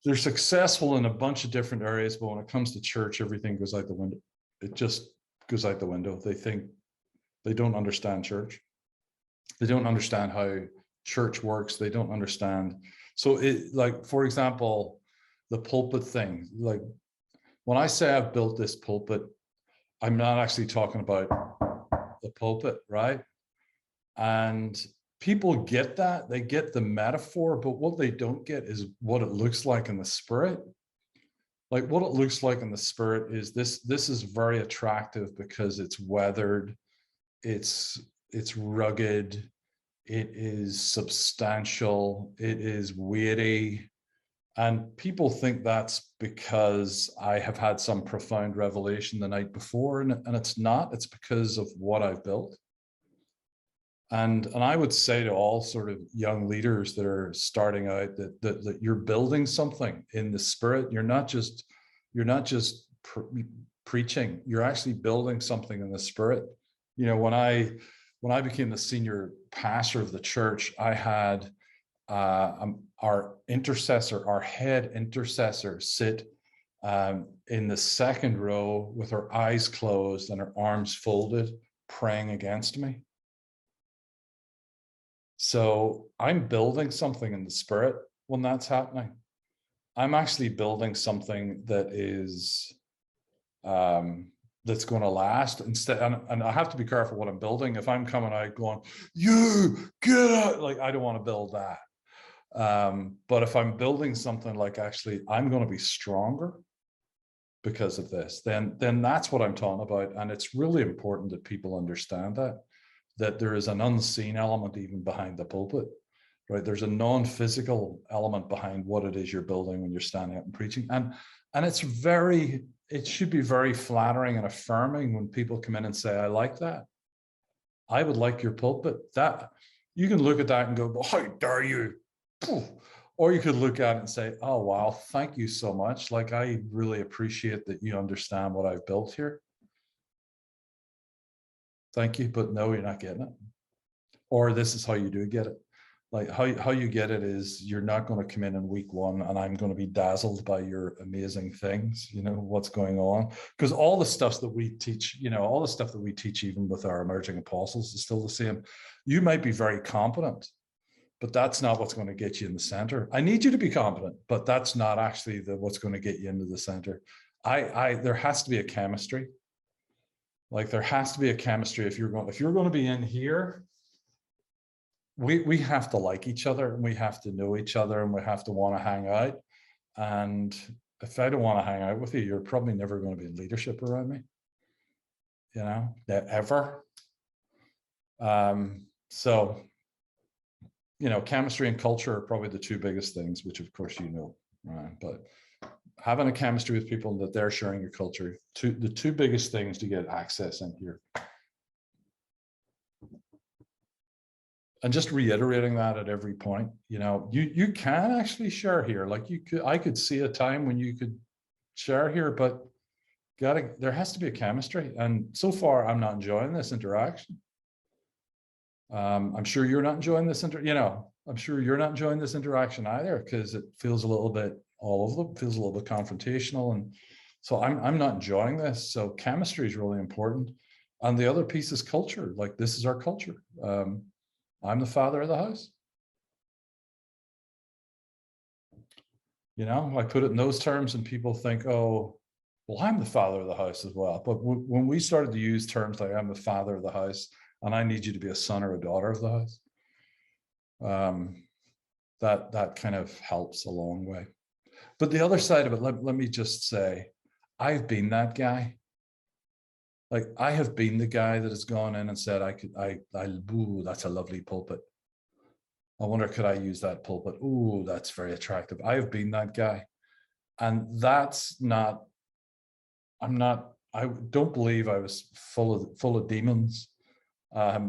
they're successful in a bunch of different areas. But when it comes to church, everything goes out the window. It just goes out the window. They think they don't understand church. They don't understand how church works. They don't understand. So like, for example, the pulpit thing, like when I say I've built this pulpit, I'm not actually talking about the pulpit, right? And people get that, they get the metaphor, but what they don't get is what it looks like in the spirit. Like what it looks like in the spirit is this is very attractive because it's weathered, it's rugged, it is substantial, it is weighty. And people think that's because I have had some profound revelation the night before, and it's not. It's because of what I've built. And I would say to all sort of young leaders that are starting out that you're building something in the spirit. You're not just preaching. You're actually building something in the spirit. When I became the senior pastor of the church, I had our head intercessor sit in the second row with her eyes closed and her arms folded, praying against me. So I'm building something in the spirit when that's happening. I'm actually building something that is that's going to last. Instead, and I have to be careful what I'm building. If I'm coming out going, "You get out," like I don't want to build that. But if I'm building something like actually I'm going to be stronger because of this, then that's what I'm talking about. And it's really important that people understand that there is an unseen element even behind the pulpit, right? There's a non-physical element behind what it is you're building when you're standing up and preaching. And it should be very flattering and affirming when people come in and say, "I like that. I would like your pulpit." That you can look at that and go, "Well, how dare you?" Or you could look at it and say, "Oh, wow, thank you so much. Like, I really appreciate that you understand what I've built here. Thank you, but no, you're not getting it." Or this is how you do get it. Like how you get it is you're not going to come in week one and I'm going to be dazzled by your amazing things, what's going on. Because all the stuff that we teach, all the stuff that we teach, even with our emerging apostles, is still the same. You might be very competent, but that's not what's going to get you in the center. I need you to be competent, but that's not actually what's going to get you into the center. There has to be a chemistry. Like there has to be a chemistry if you're going to be in here. We have to like each other, and we have to know each other, and we have to want to hang out. And if I don't want to hang out with you, you're probably never going to be in leadership around me, ever. So, chemistry and culture are probably the two biggest things, which of course right? But having a chemistry with people that they're sharing your culture, the two biggest things to get access in here. And just reiterating that at every point, you can actually share here. Like I could see a time when you could share here, but there has to be a chemistry. And so far, I'm not enjoying this interaction. I'm sure you're not enjoying this I'm sure you're not enjoying this interaction either, because it feels a little bit feels a little bit confrontational. And so I'm not enjoying this. So chemistry is really important. And the other piece is culture. Like this is our culture. I'm the father of the house. I put it in those terms and people think, oh, well, I'm the father of the house as well. But when we started to use terms like I'm the father of the house and I need you to be a son or a daughter of the house, that kind of helps a long way. But the other side of it, let me just say, I've been that guy. Like I have been the guy that has gone in and said, ooh, that's a lovely pulpit. I wonder, could I use that pulpit? Ooh, that's very attractive. I have been that guy. And I don't believe I was full of demons. I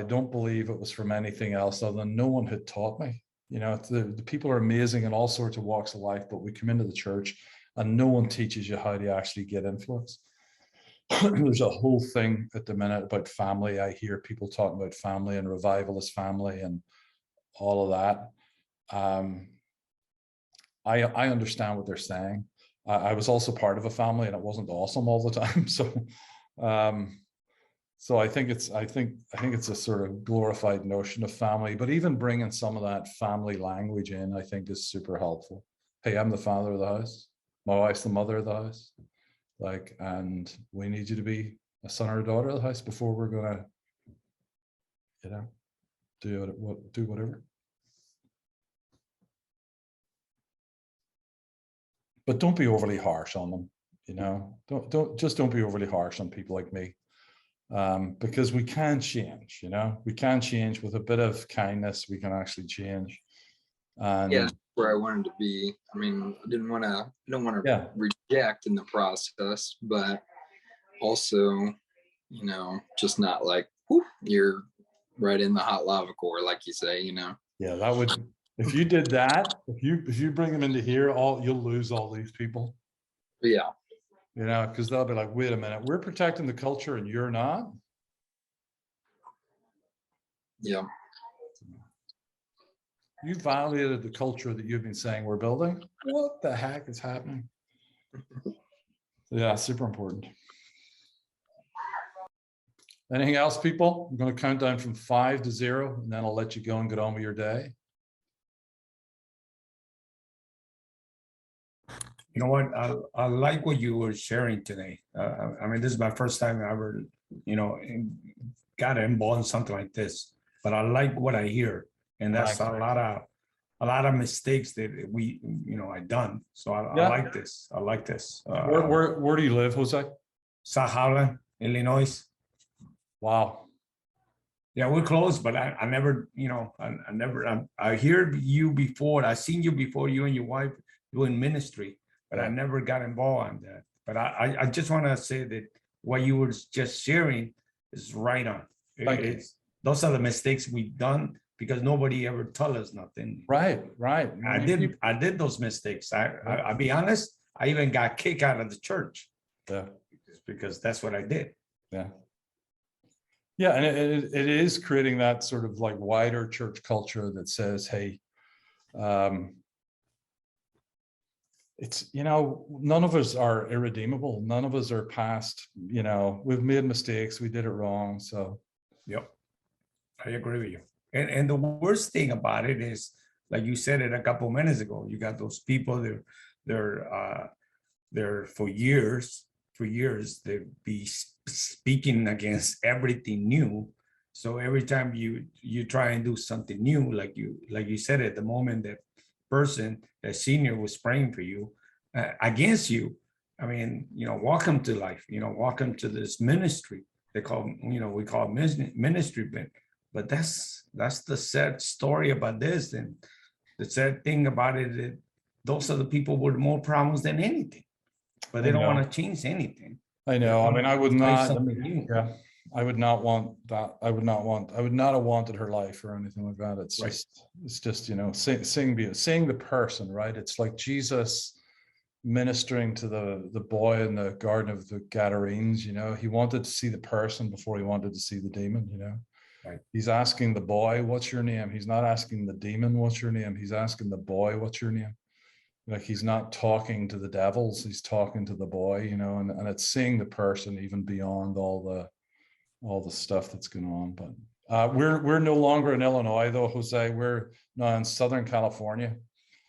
don't believe it was from anything else other than no one had taught me. The people are amazing in all sorts of walks of life, but we come into the church and no one teaches you how to actually get influence. There's a whole thing at the minute about family. I hear people talking about family and revivalist family and all of that. I understand what they're saying. I was also part of a family and it wasn't awesome all the time. So I think it's a sort of glorified notion of family, but even bringing some of that family language in, I think is super helpful. Hey, I'm the father of the house. My wife's the mother of the house. And we need you to be a son or a daughter of the house before we're gonna, do whatever. But don't be overly harsh on them. Don't be overly harsh on people like me, because we can change. We can change with a bit of kindness. We can actually change. And yeah, where I wanted to be. I mean, I don't want to reject in the process, but also, just not like, whoop, you're right in the hot lava core, like you say, Yeah, that would, if you did that, if you bring them into here, you'll lose all these people. Yeah. Because they'll be like, wait a minute, we're protecting the culture and you're not. Yeah. You violated the culture that you've been saying we're building. What the heck is happening? Yeah, super important. Anything else, people? I'm going to count down from 5 to 0, and then I'll let you go and get on with your day. You know what? I like what you were sharing today. I mean, this is my first time I ever, got involved in something like this. But I like what I hear, and that's a lot of mistakes that I done. So I like this. I like this. Where do you live, Jose? South Howland, Illinois. Wow. Yeah, we're close, but I never, I heard you before. I seen you before, you and your wife doing ministry, but I never got involved on that. But I just want to say that what you were just sharing is right on. Those are the mistakes we've done because nobody ever told us nothing. Right. I did those mistakes. I'll be honest. I even got kicked out of the church. Yeah. Because that's what I did. Yeah. Yeah, and it is creating that sort of like wider church culture that says, hey, it's, none of us are irredeemable. None of us are past, we've made mistakes. We did it wrong. So, Yep, I agree with you. And the worst thing about it is, like you said it a couple minutes ago, you got those people they're for years they'll be speaking against everything new. So every time you try and do something new, like you said, at the moment that person, that senior, was praying for you, against you, I mean, welcome to life, welcome to this ministry. They call, we call ministry, but that's the sad story about this. And the sad thing about it, that those are the people with more problems than anything, but they don't want to change anything. I know. I mean, I would not. New. Yeah, I would not want that. I would not have wanted her life or anything like that. It's Right. just, seeing the person, right? It's like Jesus ministering to the boy in the Garden of the Gadarenes. He wanted to see the person before he wanted to see the demon. Right. He's asking the boy, "What's your name?" He's not asking the demon, "What's your name?" He's asking the boy, "What's your name?" Like, he's not talking to the devils, he's talking to the boy, and it's seeing the person even beyond all the stuff that's going on. But we're no longer in Illinois, though, Jose. We're now in Southern California.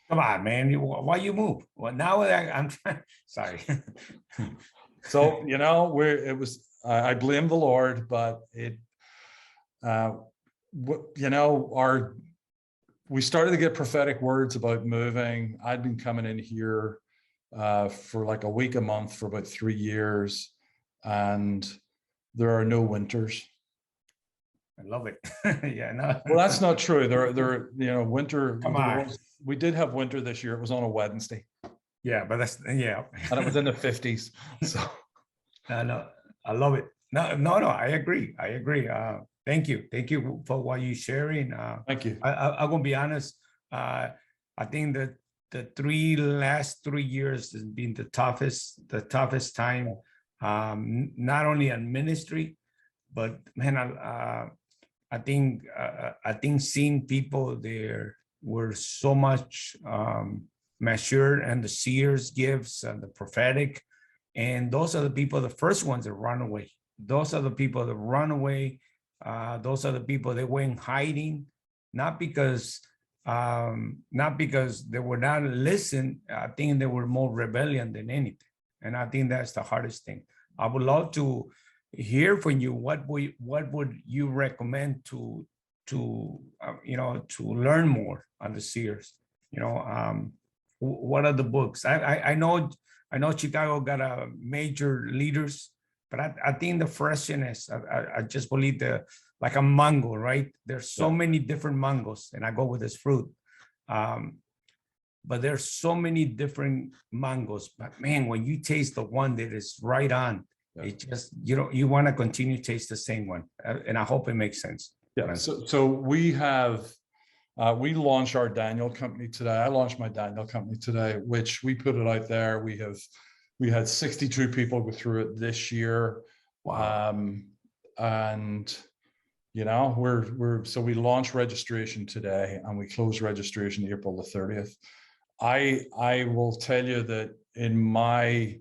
Come on, man. Why you move? Well, now I'm trying. Sorry. So, I blame the Lord, but we started to get prophetic words about moving. I'd been coming in here for like a week a month for about 3 years, and there are no winters. I love it. Yeah, no. Well, that's not true. There, winter. Come on. We did have winter this year. It was on a Wednesday. Yeah, but and it was in the 50s. So, no, I love it. No, I agree. Thank you for what you're sharing. Thank you. I'm gonna be honest. I think that the last 3 years has been the toughest time. Not only in ministry, but man, I think seeing people there were so much mature, and the seers gifts and the prophetic, and those are the people, the first ones that run away. Those are the people that run away. Those are the people that went hiding, not because they were not listening. I think they were more rebellion than anything, and I think that's the hardest thing. I would love to hear from you. What would you recommend to learn more on the Seers? What are the books? I know Chicago got a major leaders, but I think the freshness, I just believe like a mango, right? There's so many different mangoes, and I go with this fruit. But there's so many different mangoes. But man, when you taste the one that is right on, it just, you want to continue to taste the same one. And I hope it makes sense. Yeah. So we have, we launched our Daniel company today. I launched my Daniel company today, which we put it out there. We had 62 people go through it this year. Wow. And so we launched registration today, and we closed registration April the 30th. I will tell you that in my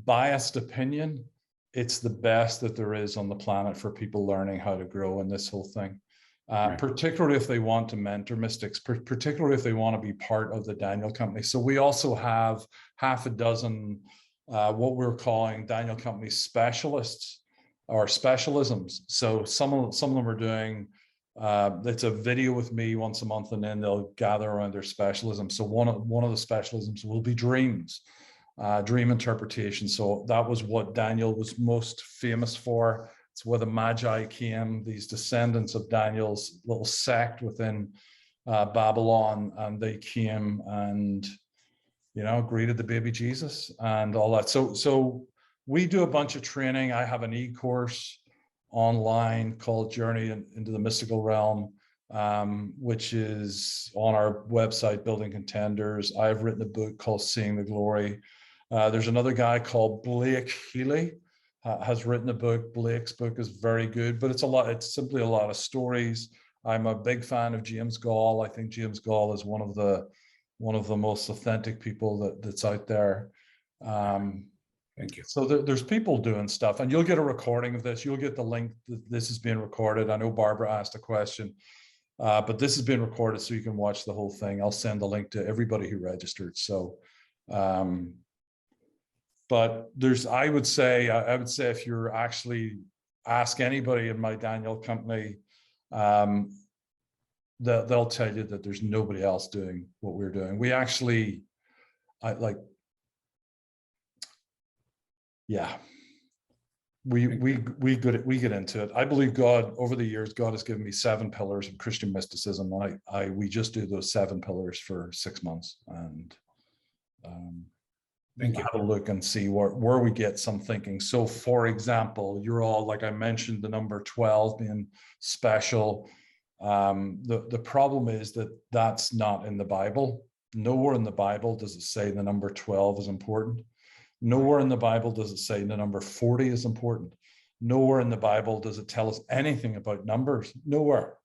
biased opinion, it's the best that there is on the planet for people learning how to grow in this whole thing. Particularly if they want to mentor mystics, particularly if they want to be part of the Daniel company. So we also have half a dozen what we're calling Daniel company specialists or specialisms. So some of them are doing, it's a video with me once a month, and then they'll gather around their specialism. So one of the specialisms will be dreams, dream interpretation. So that was what Daniel was most famous for. It's where the Magi came, these descendants of Daniel's little sect within Babylon, and they came and, greeted the baby Jesus and all that. So we do a bunch of training. I have an e-course online called Journey into the Mystical Realm, which is on our website, Building Contenders. I've written a book called Seeing the Glory. There's another guy called Blake Healy has written a book. Blake's book is very good, but it's simply a lot of stories. I'm a big fan of James Gall. I think James Gall is one of the most authentic people that's out there. Thank you. So there's people doing stuff, and you'll get a recording of this. You'll get the link that this is being recorded. I know Barbara asked a question, but this is being recorded so you can watch the whole thing. I'll send the link to everybody who registered. So, but I would say if you're actually ask anybody in my Daniel company, they'll tell you that there's nobody else doing what we're doing. We actually, we get into it. I believe God, over the years, God has given me 7 pillars of Christian mysticism. We just do those 7 pillars for 6 months, and have a look and see where we get some thinking. So, for example, you're all, like I mentioned, the number 12 being special. The problem is that that's not in the Bible. Nowhere in the Bible does it say the number 12 is important. Nowhere in the Bible does it say the number 40 is important. Nowhere in the Bible does it tell us anything about numbers. Nowhere.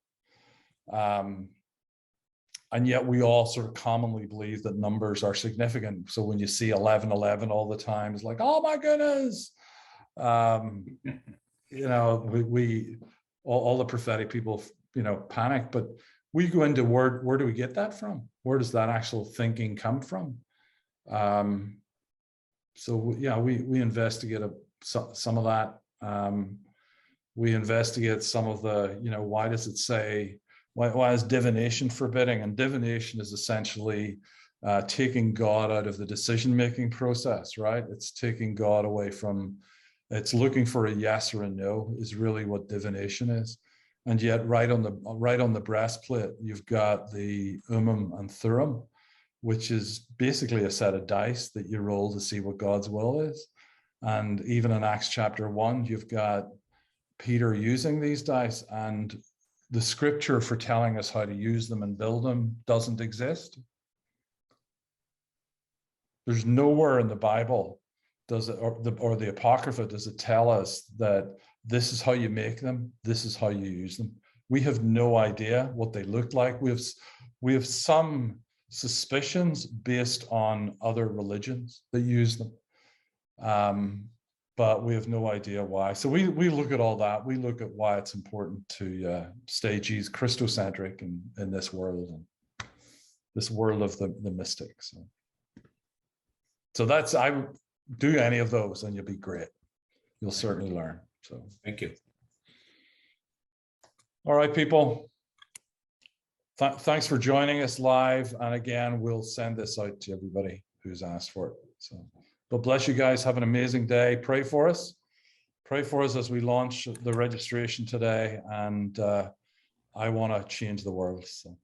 And yet we all sort of commonly believe that numbers are significant. So when you see 1111 all the time, it's like, oh my goodness. All the prophetic people, panic, but we go into where do we get that from? Where does that actual thinking come from? So yeah, we investigate some of that. We investigate some of the, why does it say, why is divination forbidding? And divination is essentially taking God out of the decision-making process, right? It's taking God away from, it's looking for a yes or a no is really what divination is. And yet right on the breastplate, you've got the and Thummim, which is basically a set of dice that you roll to see what God's will is. And even in Acts chapter 1, you've got Peter using these dice, and the scripture for telling us how to use them and build them doesn't exist. There's nowhere in the Bible or the Apocrypha does it tell us that this is how you make them, this is how you use them. We have no idea what they look like. We have some suspicions based on other religions that use them, but we have no idea why. So we look at all that. We look at why it's important to stay Christocentric in this world, and this world of the mystics. So that's, I would do any of those and you'll be great. You'll certainly learn. So thank you. All right, people. Thanks for joining us live. And again, we'll send this out to everybody who's asked for it. So, but bless you guys. Have an amazing day. Pray for us. Pray for us as we launch the registration today. And I want to change the world. So